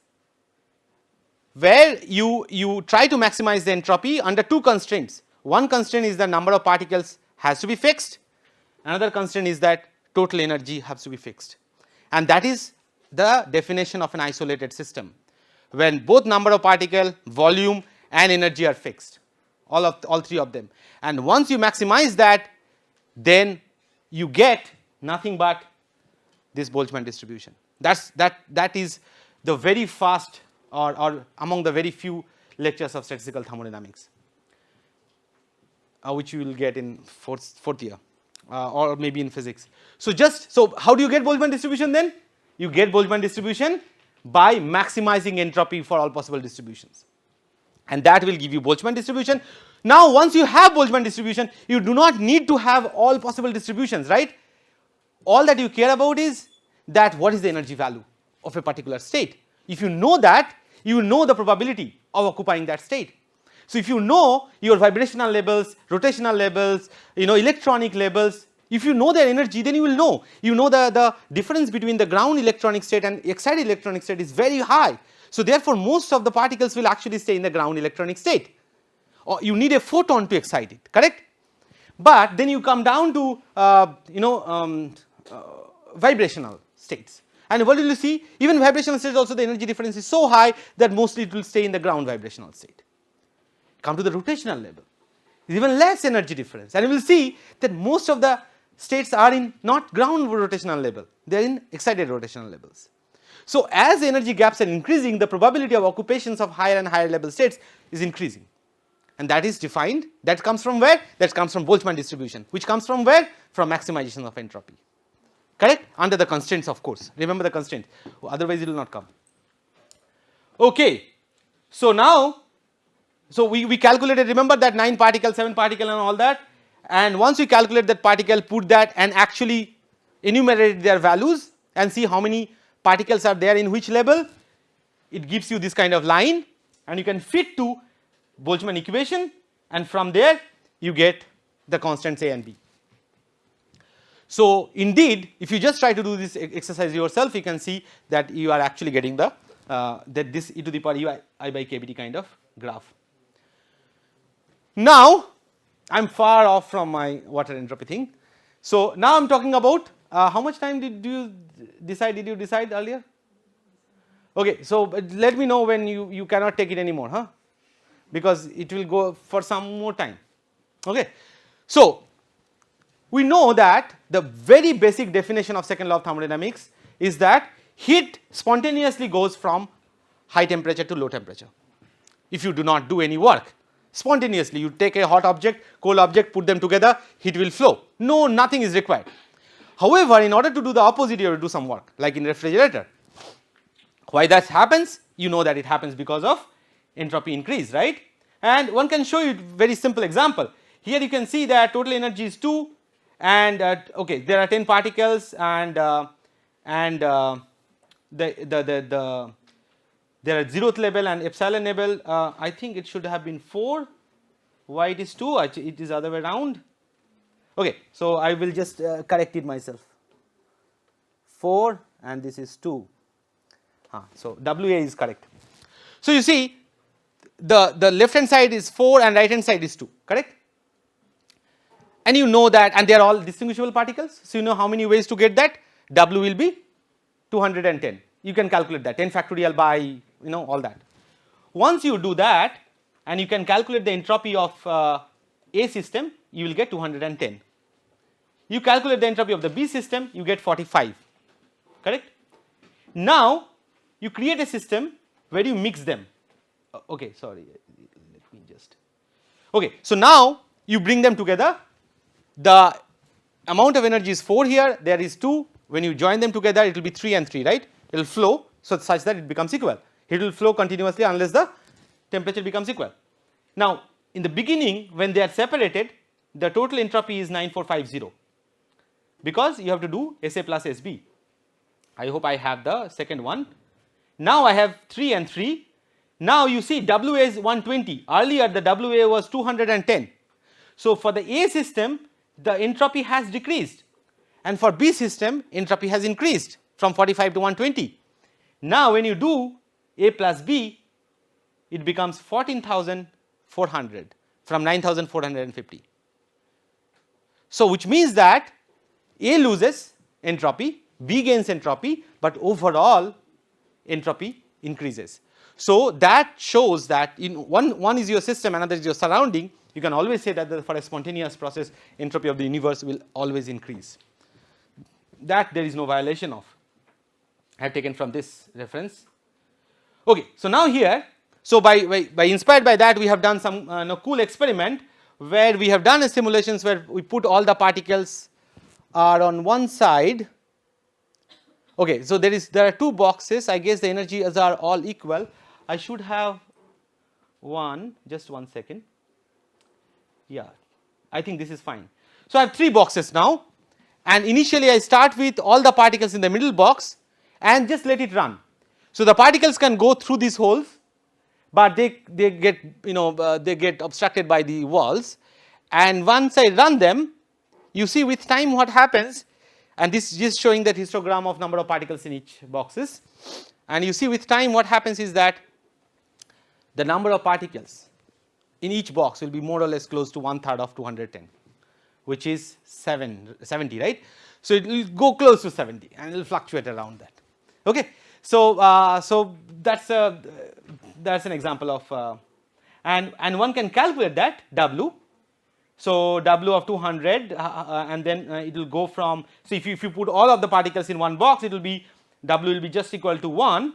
where you try to maximize the entropy under 2 constraints. One constraint is the number of particles has to be fixed, another constraint is that total energy has to be fixed, and that is the definition of an isolated system, when both number of particle, volume and energy are fixed, all 3 of them, and once you maximize that, then you get nothing but this Boltzmann distribution. That is the very fast or among the very few lectures of statistical thermodynamics, which you will get in fourth year. or maybe in physics. So how do you get Boltzmann distribution then? You get Boltzmann distribution by maximizing entropy for all possible distributions, and that will give you Boltzmann distribution. Now once you have Boltzmann distribution, you do not need to have all possible distributions, right? All that you care about is that what is the energy value of a particular state. If you know that, you will know the probability of occupying that state. So if you know your vibrational levels, rotational levels, electronic levels, if you know their energy, then you will know. You know the difference between the ground electronic state and excited electronic state is very high. So therefore most of the particles will actually stay in the ground electronic state. Or you need a photon to excite it, correct? But then you come down to vibrational states. And what will you see? Even vibrational states also the energy difference is so high that mostly it will stay in the ground vibrational state. Come to the rotational level, even less energy difference, and you will see that most of the states are in not ground rotational level, they are in excited rotational levels. So as the energy gaps are increasing, the probability of occupations of higher and higher level states is increasing, and that is defined. That comes from where? That comes from Boltzmann distribution, which comes from where? From maximization of entropy. Correct? Under the constraints, of course. Remember the constraint, otherwise it will not come. Okay. So now, we calculated, remember that 9 particle, 7 particle and all that, and once we calculate that particle, put that and actually enumerate their values and see how many particles are there in which level, it gives you this kind of line, and you can fit to Boltzmann equation, and from there you get the constants A and B. So indeed, if you just try to do this exercise yourself, you can see that you are actually getting the that this e to the power I by kBt kind of graph. Now I am far off from my water entropy thing. So now I am talking about how much time did you decide earlier? Okay, so let me know when you cannot take it anymore, huh? Because it will go for some more time. Okay, so we know that the very basic definition of second law of thermodynamics is that heat spontaneously goes from high temperature to low temperature. If you do not do any work, spontaneously you take a hot object, cold object, put them together, heat will flow. No, nothing is required. However, in order to do the opposite, you have to do some work, like in refrigerator. Why that happens? You know that it happens because of entropy increase, right? And one can show you a very simple example. Here you can see that total energy is 2, and okay, there are 10 particles, and there are 0th level and epsilon level. I think it should have been 4. Why it is 2? It is other way around. Okay, so I will just correct it myself. 4 and this is 2. So WA is correct. So you see, the left hand side is 4 and right hand side is 2, correct? And you know that, and they are all distinguishable particles. So you know how many ways to get that. W will be 210. You can calculate that 10 factorial by all that. Once you do that, and you can calculate the entropy of A system, you will get 210. You calculate the entropy of the B system, you get 45, correct? Now you create a system where you mix them. Okay, sorry, let me just. Okay, so now you bring them together. The amount of energy is 4 here, there is 2. When you join them together, it will be 3 and 3, right? It will flow so such that it becomes equal. It will flow continuously unless the temperature becomes equal. Now, in the beginning, when they are separated, the total entropy is 9450, because you have to do SA plus SB. I hope I have the second one. Now I have 3 and 3. Now you see WA is 120. Earlier the WA was 210. So for the A system, the entropy has decreased, and for B system, entropy has increased from 45 to 120. Now when you do A plus B, it becomes 14,400 from 9,450. So which means that A loses entropy, B gains entropy, but overall entropy increases. So that shows that in one is your system, another is your surrounding. You can always say that for a spontaneous process, entropy of the universe will always increase. That there is no violation of. I have taken from this reference. Okay, so now here, so by inspired by that, we have done some cool experiment where we have done a simulations where we put all the particles are on one side. Okay, so there are two boxes. I guess the energies are all equal. I should have just 1 second. Yeah, I think this is fine. So I have 3 boxes now, and initially I start with all the particles in the middle box and just let it run. So the particles can go through these holes, but they get they get obstructed by the walls, and once I run them, you see with time what happens, and this is just showing that histogram of number of particles in each boxes, and you see with time what happens is that the number of particles in each box will be more or less close to 1/3 of 210, which is 70, right? So it will go close to 70 and it will fluctuate around that. Okay, so that's an example of and one can calculate that W. So W of 200 and then it will go from, so if you put all of the particles in one box, it will be W will be just equal to 1,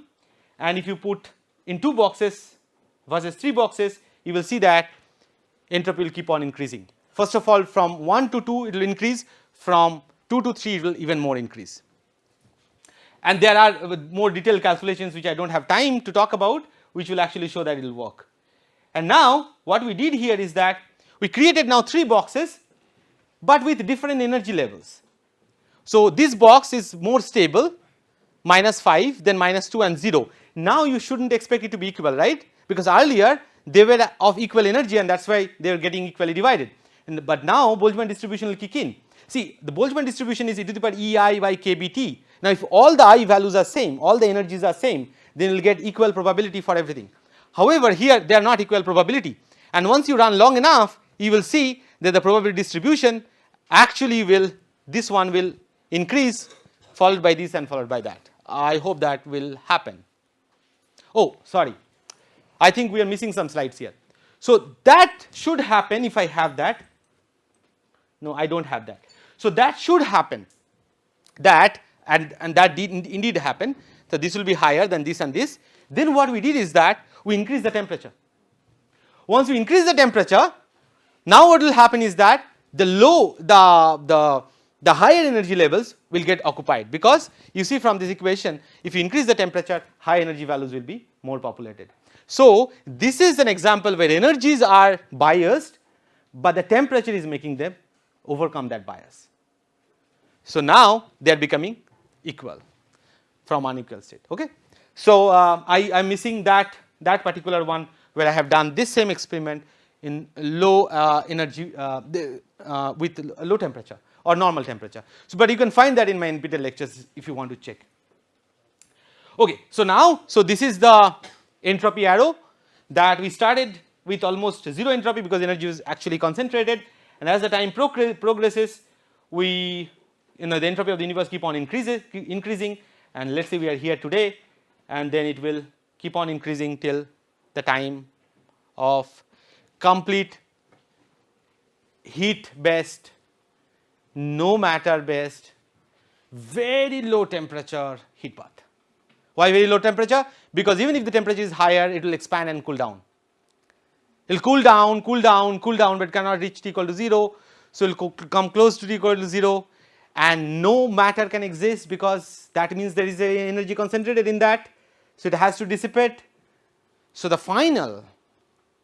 and if you put in 2 boxes versus 3 boxes, you will see that entropy will keep on increasing. First of all, from 1 to 2 it will increase, from 2 to 3 it will even more increase. And there are more detailed calculations which I do not have time to talk about, which will actually show that it will work. And now what we did here is that we created now 3 boxes, but with different energy levels. So this box is more stable, -5, then -2 and 0. Now you should not expect it to be equal, right? Because earlier they were of equal energy and that is why they were getting equally divided. But now Boltzmann distribution will kick in. See, the Boltzmann distribution is e to the power EI by kBT. Now if all the I values are same, all the energies are same, then you will get equal probability for everything. However, here they are not equal probability, and once you run long enough, you will see that the probability distribution actually will, this one will increase, followed by this and followed by that. I hope that will happen. Oh, sorry, I think we are missing some slides here. So that should happen if I have that. No, I do not have that. So that should happen, that and that did indeed happen. So this will be higher than this and this. Then what we did is that we increase the temperature. Once we increase the temperature, now what will happen is that the higher energy levels will get occupied, because you see from this equation, if you increase the temperature, high energy values will be more populated. So this is an example where energies are biased, but the temperature is making them overcome that bias. So now they are becoming equal from unequal state. Okay. So I am missing that particular one where I have done this same experiment in low energy with low temperature or normal temperature. So but you can find that in my NPTEL lectures if you want to check. Okay, so now, so this is the entropy arrow that we started with almost 0 entropy because energy is actually concentrated, and as the time progresses, we, the entropy of the universe keep on increasing, and let's say we are here today, and then it will keep on increasing till the time of complete heat based, no matter based, very low temperature heat path. Why very low temperature? Because even if the temperature is higher, it will expand and cool down. It will cool down, cool down, cool down, but cannot reach T equal to 0. So it will come close to T equal to 0, and no matter can exist, because that means there is a energy concentrated in that. So it has to dissipate. So the final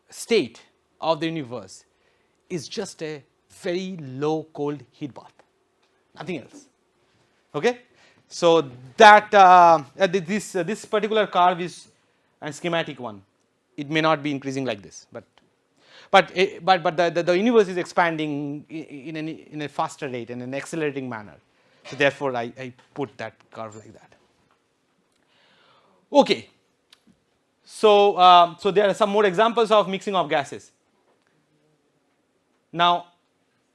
state of the universe is just a very low cold heat bath, nothing else. Okay. So that this particular curve is a schematic one. It may not be increasing like this, but the universe is expanding in a faster rate, in an accelerating manner. So therefore, I put that curve like that. Okay. So so there are some more examples of mixing of gases.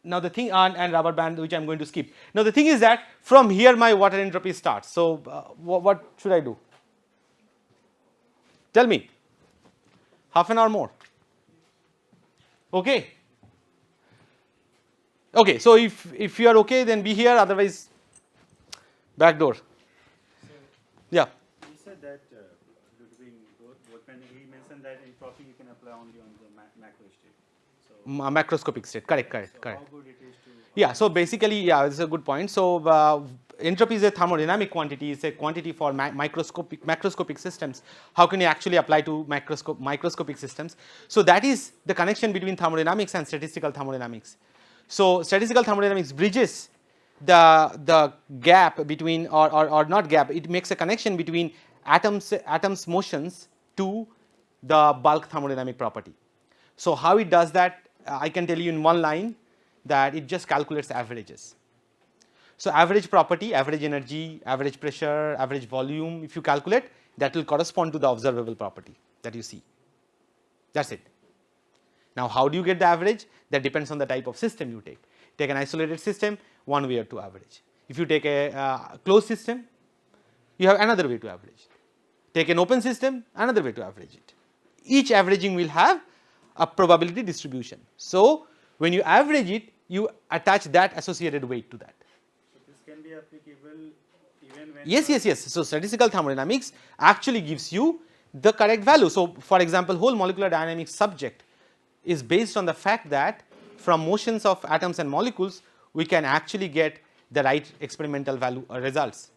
Now the thing, and rubber band, which I am going to skip. Now the thing is that from here my water entropy starts. So what should I do? Tell me. Half an hour more. Okay. Okay. So if you are okay, then be here. Otherwise, back door. Yeah. You said that between Boltzmann, he mentioned that entropy you can apply only on the macro state. So Macroscopic state. Correct. so how good it is to Yeah, so basically, yeah, this is a good point. So entropy is a thermodynamic quantity. It's a quantity for macroscopic systems. How can you actually apply to microscopic systems? So that is the connection between thermodynamics and statistical thermodynamics. So statistical thermodynamics bridges the gap between, or not gap, it makes a connection between atoms motions to the bulk thermodynamic property. So how it does that, I can tell you in one line, that it just calculates averages. So average property, average energy, average pressure, average volume, if you calculate, that will correspond to the observable property that you see. That's it. Now how do you get the average? That depends on the type of system you take. Take an isolated system, one way to average. If you take a closed system, you have another way to average. Take an open system, another way to average it. Each averaging will have a probability distribution. So when you average it, you attach that associated weight to that. So this can be applicable even when. Yes. So statistical thermodynamics actually gives you the correct value. So for example, whole molecular dynamics subject is based on the fact that from motions of atoms and molecules, we can actually get the right experimental value or results.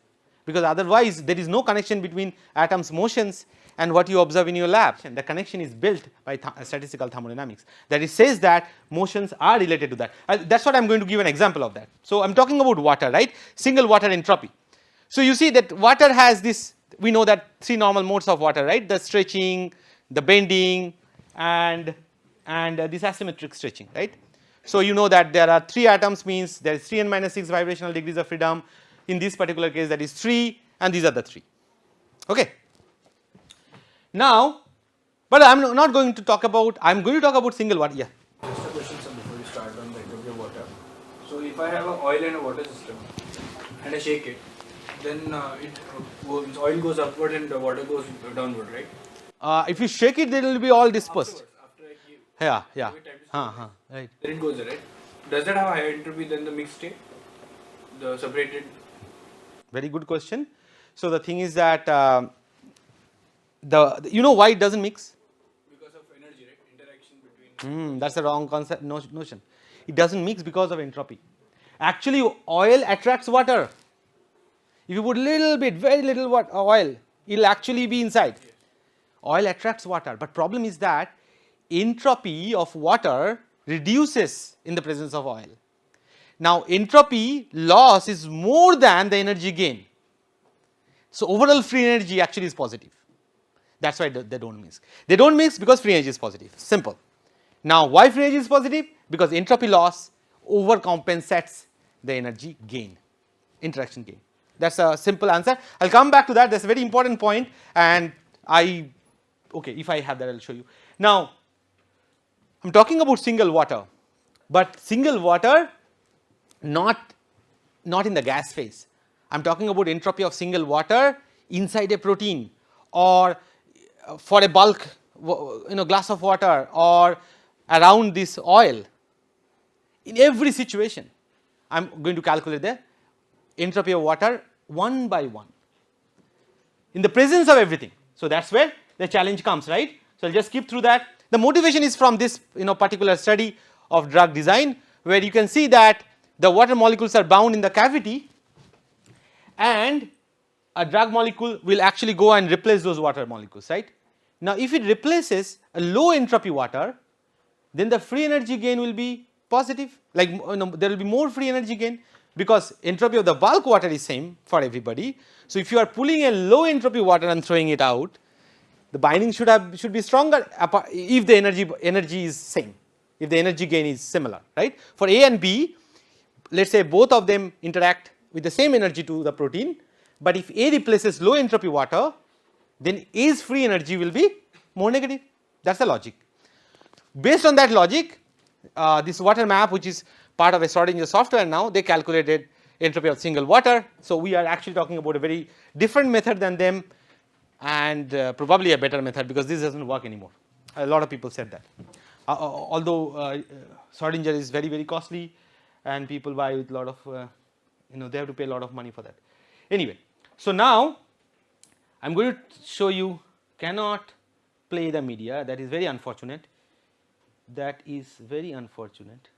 Because otherwise there is no connection between atoms' motions and what you observe in your lab. And the connection is built by statistical thermodynamics. That it says that motions are related to that. That's what I'm going to give an example of that. So I'm talking about water, right? Single water entropy. So you see that water has this, we know that three normal modes of water, right? The stretching, the bending, and this asymmetric stretching, right? So you know that there are 3 atoms, means there is 3 n minus 6 vibrational degrees of freedom. In this particular case, that is 3, and these are the 3. Okay. Now, but I'm not going to talk about. I'm going to talk about single water. Yeah. Just a question, sir, before you start on the entropy of water. So if I have an oil and a water system and I shake it, then oil goes upward and the water goes downward, right? If you shake it, then it will be all dispersed. After I give, Yeah. give it time to stabilize, Right. then it goes there, right? Does that have a higher entropy than the mixed state, the separated? Very good question. So the thing is that you know why it doesn't mix? Because of energy, right? Interaction between. That's the wrong concept notion. It doesn't mix because of entropy. Actually, oil attracts water. If you put little bit, very little oil, it will actually be inside. Yes. Oil attracts water, but problem is that entropy of water reduces in the presence of oil. Now entropy loss is more than the energy gain. So overall free energy actually is positive. That's why they don't mix. They don't mix because free energy is positive. Simple. Now why free energy is positive? Because entropy loss overcompensates the energy gain, interaction gain. That's a simple answer. I'll come back to that. That's a very important point, and okay, if I have that, I'll show you. Now I'm talking about single water, but single water not in the gas phase. I'm talking about entropy of single water inside a protein, or for a bulk glass of water, or around this oil. In every situation, I'm going to calculate the entropy of water one by one in the presence of everything. So that's where the challenge comes, right? So I'll just skip through that. The motivation is from this particular study of drug design, where you can see that the water molecules are bound in the cavity, and a drug molecule will actually go and replace those water molecules, right? Now if it replaces a low entropy water, then the free energy gain will be positive, like there will be more free energy gain, because entropy of the bulk water is same for everybody. So if you are pulling a low entropy water and throwing it out, the binding should be stronger if the energy is same, if the energy gain is similar, right? For A and B, let's say both of them interact with the same energy to the protein, but if A replaces low entropy water, then A's free energy will be more negative. That's the logic. Based on that logic, this water map, which is part of a Schrodinger software now, they calculated entropy of single water. So we are actually talking about a very different method than them, and probably a better method, because this doesn't work anymore. A lot of people said that. Although Schrodinger is very, very costly, and people buy with a lot of they have to pay a lot of money for that. Anyway, so now I'm going to show you, cannot play the media. That is very unfortunate. That is very unfortunate.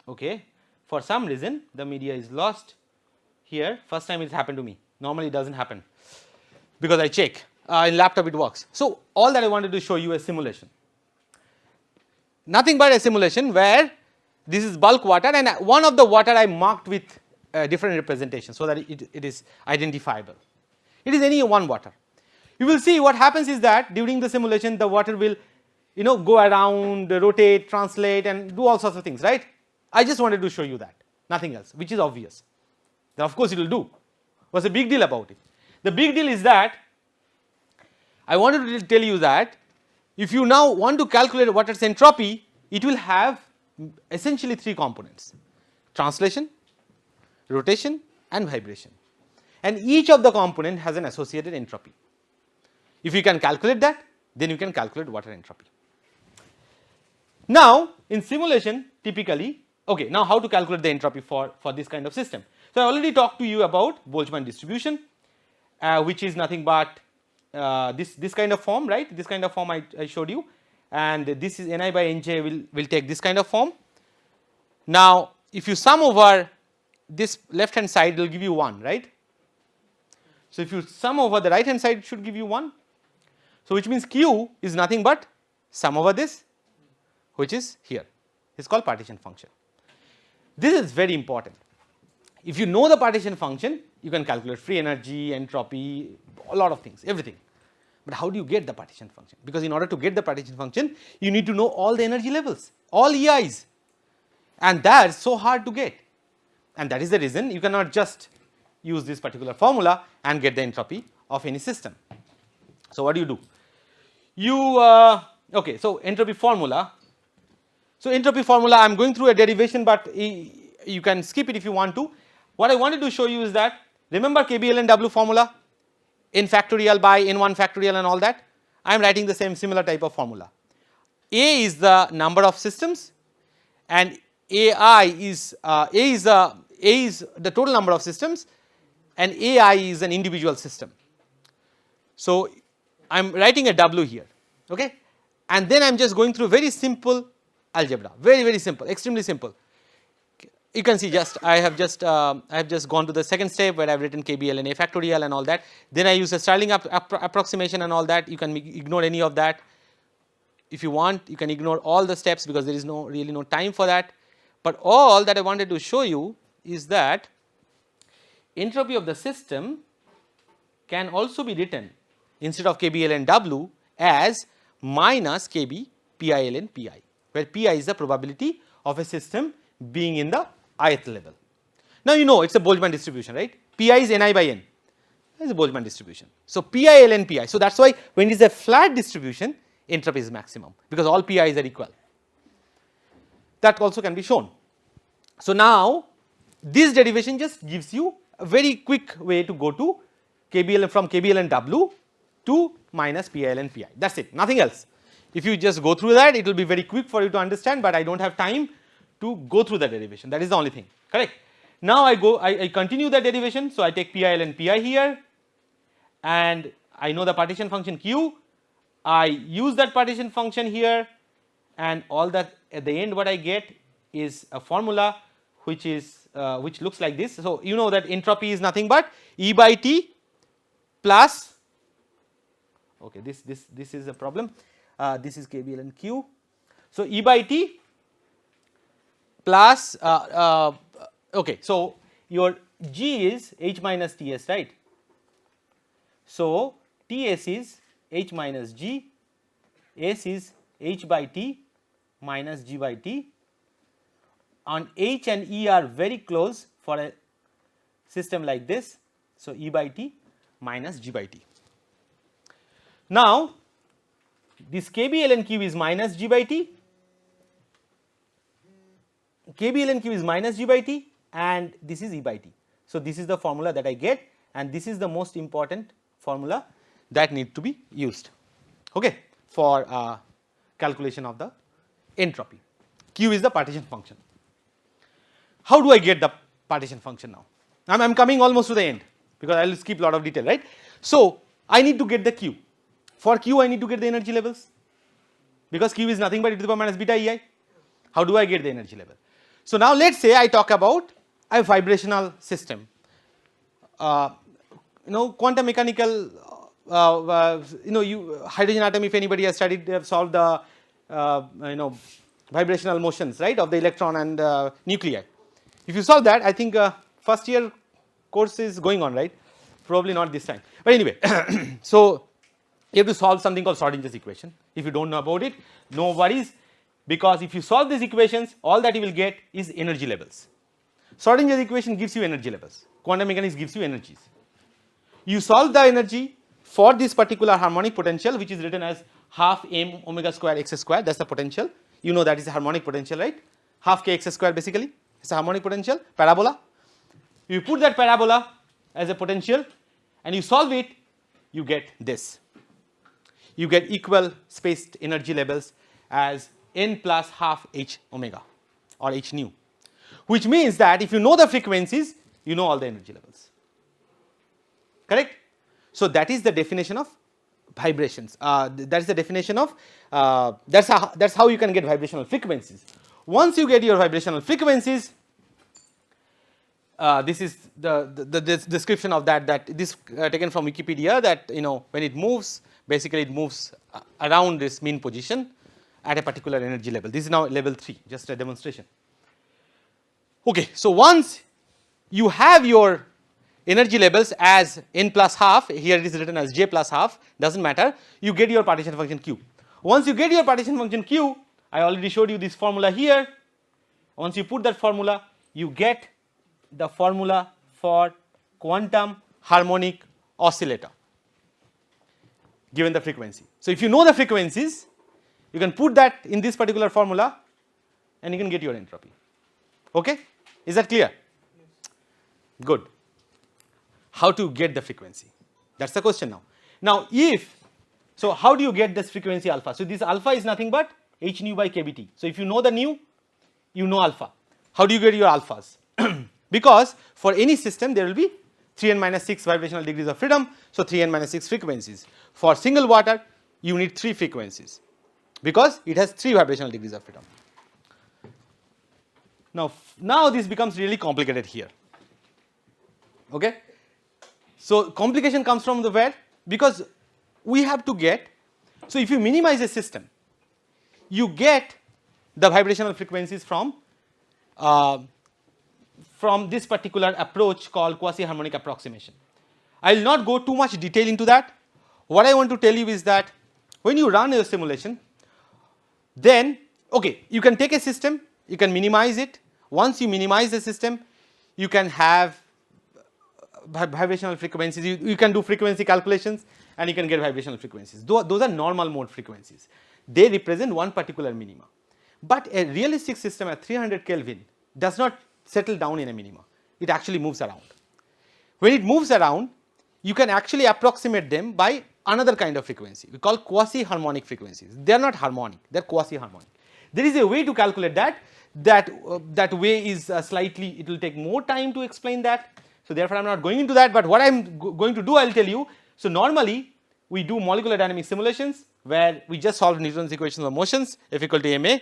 Okay, for some reason the media is lost here. First time it's happened to me. Normally it doesn't happen because I check. In laptop it works. So all that I wanted to show you is simulation. Nothing but a simulation where this is bulk water, and one of the water I marked with different representation so that it is identifiable. It is any one water. You will see what happens is that during the simulation the water will go around, rotate, translate, and do all sorts of things, right? I just wanted to show you that, nothing else, which is obvious. Then of course it will do. What's the big deal about it? The big deal is that I wanted to tell you that if you now want to calculate water's entropy, it will have essentially 3 components: translation, rotation, and vibration. And each of the component has an associated entropy. If you can calculate that, then you can calculate water entropy. Now in simulation typically, okay, now how to calculate the entropy for this kind of system. So I already talked to you about Boltzmann distribution, which is nothing but this kind of form, right? This kind of form I showed you, and this is Ni by Nj will take this kind of form. Now if you sum over this left hand side, it will give you 1, right? So if you sum over the right hand side, it should give you 1. So which means Q is nothing but sum over this, which is here. It's called partition function. This is very important. If you know the partition function, you can calculate free energy, entropy, a lot of things, everything. But how do you get the partition function? Because in order to get the partition function, you need to know all the energy levels, all EIs, and that's so hard to get. And that is the reason you cannot just use this particular formula and get the entropy of any system. So what do? Okay, so entropy formula. So entropy formula, I am going through a derivation, but you can skip it if you want to. What I wanted to show you is that, remember KBLNW formula, n factorial by n1 factorial and all that. I am writing the similar type of formula. A is the number of systems, and AI is the total number of systems, and AI is an individual system. So I am writing a W here, okay, and then I am just going through very simple algebra, very simple, extremely simple. You can see I have just gone to the second step where I have written KBLN A factorial and all that. Then I use a Stirling approximation and all that. You can ignore any of that. If you want, you can ignore all the steps because there is really no time for that. But all that I wanted to show you is that entropy of the system can also be written instead of KBLN W as minus KB PILN PI, where PI is the probability of a system being in the ith level. Now you know it is a Boltzmann distribution, right? Pi is Ni by N, it is a Boltzmann distribution. So PILN PI. So that is why when it is a flat distribution, entropy is maximum because all PI's are equal. That also can be shown. So now this derivation just gives you a very quick way to go to KBLN from KBLN W to minus PILN PI. That is it, nothing else. If you just go through that, it will be very quick for you to understand, but I do not have time to go through the derivation. That is the only thing, correct. Now I continue the derivation. So I take PILN PI here, and I know the partition function Q. I use that partition function here, and all that at the end what I get is a formula which looks like this. So you know that entropy is nothing but E by T plus, okay, this is a problem. This is KBLN Q. So E by T plus okay, so your G is H minus Ts, right? So Ts is H minus G, S is H by T minus G by T, and H and E are very close for a system like this. So E by T minus G by T. Now this KBLN Q is minus G by T, KBLN Q is minus G by T, and this is E by T. So this is the formula that I get, and this is the most important formula that need to be used, okay, for calculation of the entropy. Q is the partition function. How do I get the partition function now? I am coming almost to the end because I will skip a lot of detail, right. So I need to get the Q. For Q I need to get the energy levels because Q is nothing but e to the power minus beta EI. How do I get the energy level? So now let's say I talk about a vibrational system. Quantum mechanical, hydrogen atom, if anybody has studied, they have solved the vibrational motions, right, of the electron and nuclei. If you solve that, I think first year course is going on, right? Probably not this time, but anyway. So you have to solve something called Schrodinger's equation. If you don't know about it, no worries, because if you solve these equations, all that you will get is energy levels. Schrodinger's equation gives you energy levels. Quantum mechanics gives you energies. You solve the energy for this particular harmonic potential, which is written as half m omega square x square. That's the potential. You know that is a harmonic potential, right? Half k x square basically. It's a harmonic potential parabola. You put that parabola as a potential and you solve it, you get this. You get equal spaced energy levels as n plus half h omega or h nu, which means that if you know the frequencies, you know all the energy levels. Correct? So that is the definition of vibrations. That is the definition of that's how you can get vibrational frequencies. Once you get your vibrational frequencies, this is the description of that this taken from Wikipedia, that when it moves, basically it moves around this mean position at a particular energy level. This is now level 3, just a demonstration. Okay, so once you have your energy levels as n plus half, here it is written as j plus half, doesn't matter, you get your partition function q. Once you get your partition function q, I already showed you this formula here. Once you put that formula, you get the formula for quantum harmonic oscillator given the frequency. So if you know the frequencies, you can put that in this particular formula and you can get your entropy. Okay? Is that clear? Good. How to get the frequency? That's the question now. Now so how do you get this frequency alpha? So this alpha is nothing but h nu by kBt. So if you know the nu, you know alpha. How do you get your alphas? Because for any system there will be 3n minus 6 vibrational degrees of freedom, so 3n minus 6 frequencies. For single water, you need 3 frequencies because it has 3 vibrational degrees of freedom. Now this becomes really complicated here. Okay? So complication comes from the where? Because we have to get, so if you minimize a system, you get the vibrational frequencies from this particular approach called quasi-harmonic approximation. I will not go too much detail into that. What I want to tell you is that when you run your simulation, then okay, you can take a system, you can minimize it. Once you minimize the system, you can have vibrational frequencies. You can do frequency calculations and you can get vibrational frequencies. Those are normal mode frequencies. They represent one particular minima. But a realistic system at 300 Kelvin does not settle down in a minima. It actually moves around. When it moves around, you can actually approximate them by another kind of frequency. We call quasi-harmonic frequencies. They are not harmonic, they are quasi-harmonic. There is a way to calculate that. That way is slightly, it will take more time to explain that. So therefore, I am not going into that, but what I am going to do, I will tell you. So normally, we do molecular dynamic simulations where we just solve Newton's equations of motions, F equal to ma,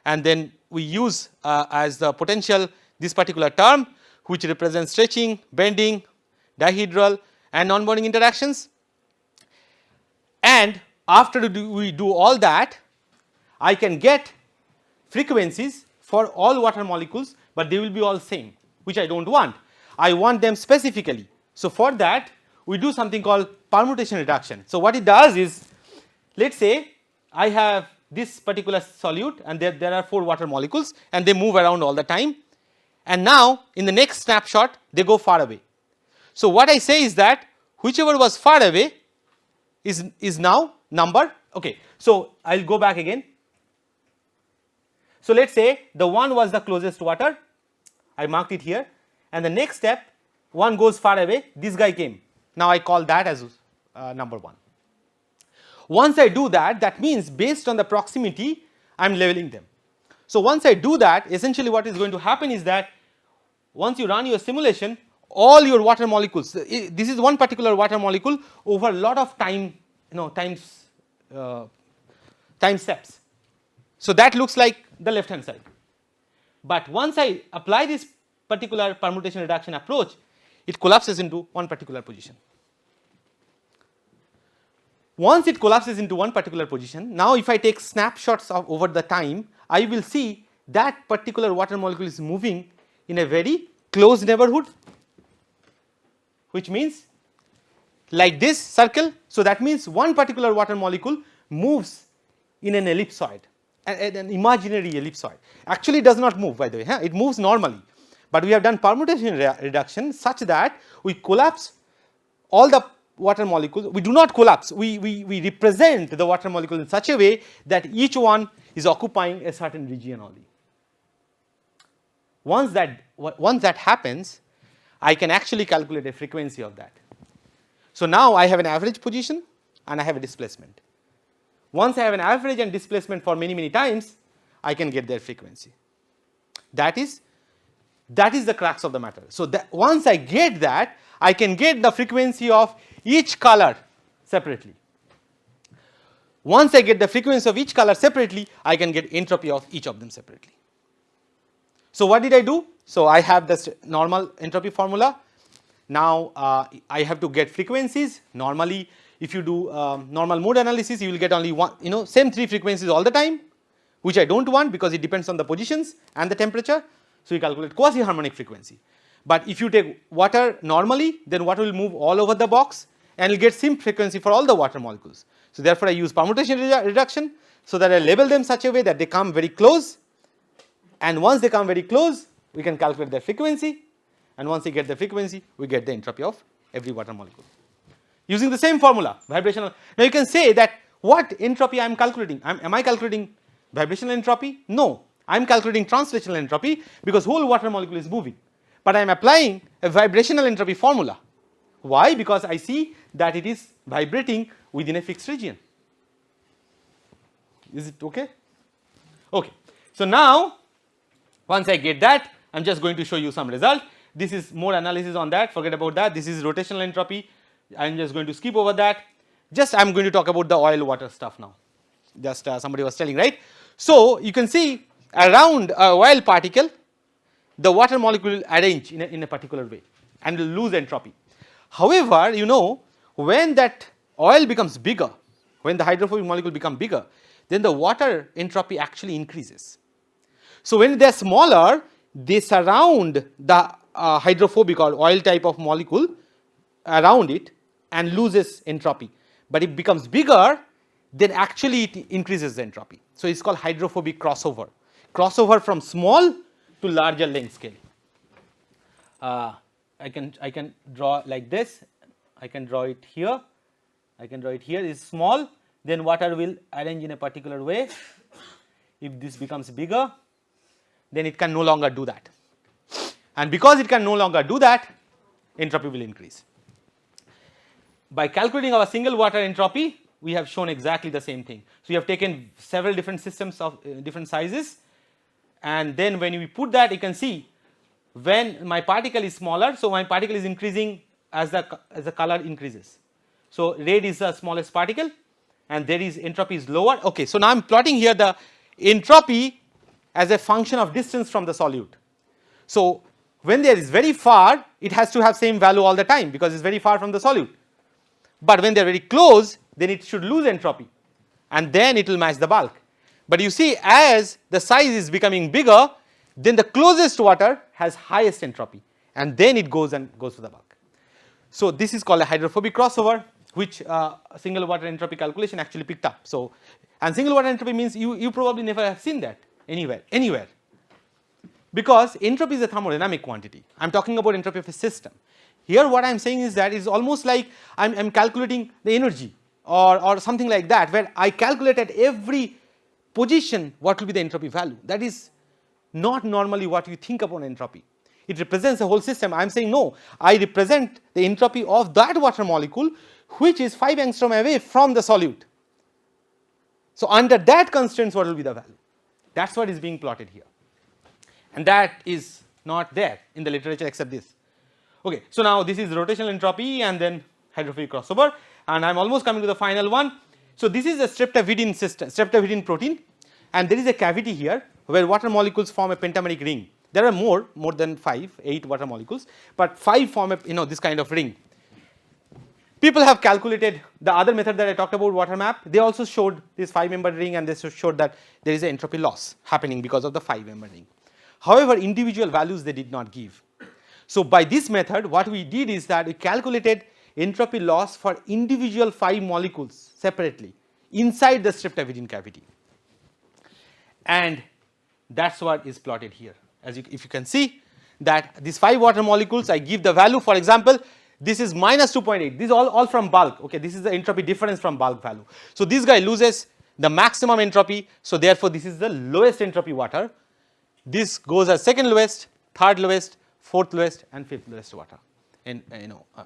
and then we use as the potential this particular term which represents stretching, bending, dihedral and non-bonding interactions. And after we do all that, I can get frequencies for all water molecules, but they will be all same, which I don't want. I want them specifically. So for that, we do something called permutation reduction. So what it does is, let's say I have this particular solute and there are 4 water molecules and they move around all the time, and now in the next snapshot they go far away. So what I say is that whichever was far away is now number. Okay, so I will go back again. So let's say the one was the closest water, I marked it here, and the next step one goes far away, this guy came. Now I call that as number 1. Once I do that, that means based on the proximity I am leveling them. So once I do that, essentially what is going to happen is that once you run your simulation, all your water molecules, this is one particular water molecule over a lot of time, time steps. So that looks like the left hand side. but once I apply this particular permutation reduction approach, it collapses into one particular position. Once it collapses into one particular position, now if I take snapshots of over the time, I will see that particular water molecule is moving in a very close neighborhood, which means like this circle. So that means one particular water molecule moves in an ellipsoid, an imaginary ellipsoid. Actually it does not move, by the way, it moves normally, but we have done permutation reduction such that we collapse all the water molecules. We do not collapse, we represent the water molecule in such a way that each one is occupying a certain region only. Once that happens, I can actually calculate a frequency of that. So now I have an average position and I have a displacement. Once I have an average and displacement for many times, I can get their frequency. That is the crux of the matter. So that once I get that, I can get the frequency of each color separately. Once I get the frequency of each color separately, I can get entropy of each of them separately. So what did I do? So I have this normal entropy formula. Now I have to get frequencies. Normally, if you do normal mode analysis, you will get only one, same 3 frequencies all the time, which I don't want because it depends on the positions and the temperature. So you calculate quasi-harmonic frequency. But if you take water normally, then water will move all over the box and will get same frequency for all the water molecules. So therefore I use permutation reduction so that I label them such a way that they come very close, and once they come very close, we can calculate their frequency, and once we get the frequency, we get the entropy of every water molecule using the same formula, vibrational. Now you can say that what entropy I am calculating? Am I calculating vibrational entropy? No, I am calculating translational entropy because whole water molecule is moving, but I am applying a vibrational entropy formula. Why? Because I see that it is vibrating within a fixed region. Is it okay? Okay. So now, once I get that, I am just going to show you some result. This is more analysis on that, forget about that. This is rotational entropy. I am just going to skip over that. Just I am going to talk about the oil water stuff now. Just somebody was telling, right? So you can see around a oil particle, the water molecule will arrange in a particular way and will lose entropy. However, when that oil becomes bigger, when the hydrophobic molecule become bigger, then the water entropy actually increases. So when they are smaller, they surround the hydrophobic or oil type of molecule around it and loses entropy. But if it becomes bigger, then actually it increases the entropy. So it's called hydrophobic crossover from small to larger length scale. I can draw like this. I can draw it here. I can draw it here. It's small. Then water will arrange in a particular way. If this becomes bigger, then it can no longer do that. And because it can no longer do that, entropy will increase. By calculating our single water entropy, we have shown exactly the same thing. So we have taken several different systems of different sizes, and then when we put that, you can see when my particle is smaller, so my particle is increasing as the color increases. So red is the smallest particle, and there is entropy is lower. Okay, so now I am plotting here the entropy as a function of distance from the solute. So when there is very far, it has to have same value all the time because it's very far from the solute. But when they are very close, then it should lose entropy, and then it will match the bulk. But you see, as the size is becoming bigger, then the closest water has highest entropy, and then it goes to the bulk. So this is called a hydrophobic crossover, which single water entropy calculation actually picked up. So, and single water entropy means you probably never have seen that anywhere, because entropy is a thermodynamic quantity. I am talking about entropy of a system. Here what I am saying is that it's almost like I am calculating the energy or something like that, where I calculate at every position what will be the entropy value. That is not normally what you think about entropy. It represents a whole system. I am saying no, I represent the entropy of that water molecule which is 5 angstrom away from the solute. So under that constraints, what will be the value? That's what is being plotted here, and that is not there in the literature except this. Okay, so now this is rotational entropy and then hydrophobic crossover, and I am almost coming to the final one. So this is a streptavidin system, streptavidin protein, and there is a cavity here where water molecules form a pentameric ring. There are more than 5, 8 water molecules, but 5 form a this kind of ring. People have calculated the other method that I talked about, water map. They also showed this 5-membered ring, and they showed that there is an entropy loss happening because of the 5-membered ring. However, individual values they did not give. So by this method, what we did is that we calculated entropy loss for individual 5 molecules separately inside the streptavidin cavity, and that's what is plotted here. If you can see that these 5 water molecules, I give the value. For example, this is minus 2.8. This is all from bulk. Okay, this is the entropy difference from bulk value. So this guy loses the maximum entropy. So therefore, this is the lowest entropy water. This goes as second lowest, third lowest, fourth lowest, and fifth lowest water,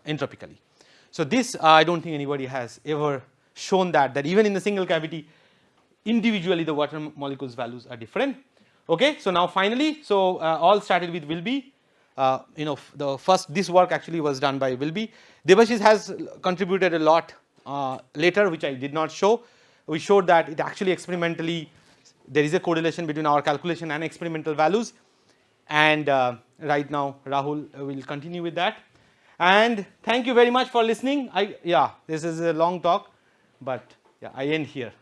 entropically. So this I don't think anybody has ever shown that even in the single cavity, individually the water molecules values are different. Okay, so now finally, so all started with Wilby. The first, this work actually was done by Wilby. Debashish has contributed a lot later, which I did not show. We showed that it actually experimentally, there is a correlation between our calculation and experimental values. And right now, Rahul will continue with that. And thank you very much for listening. This is a long talk, but I end here.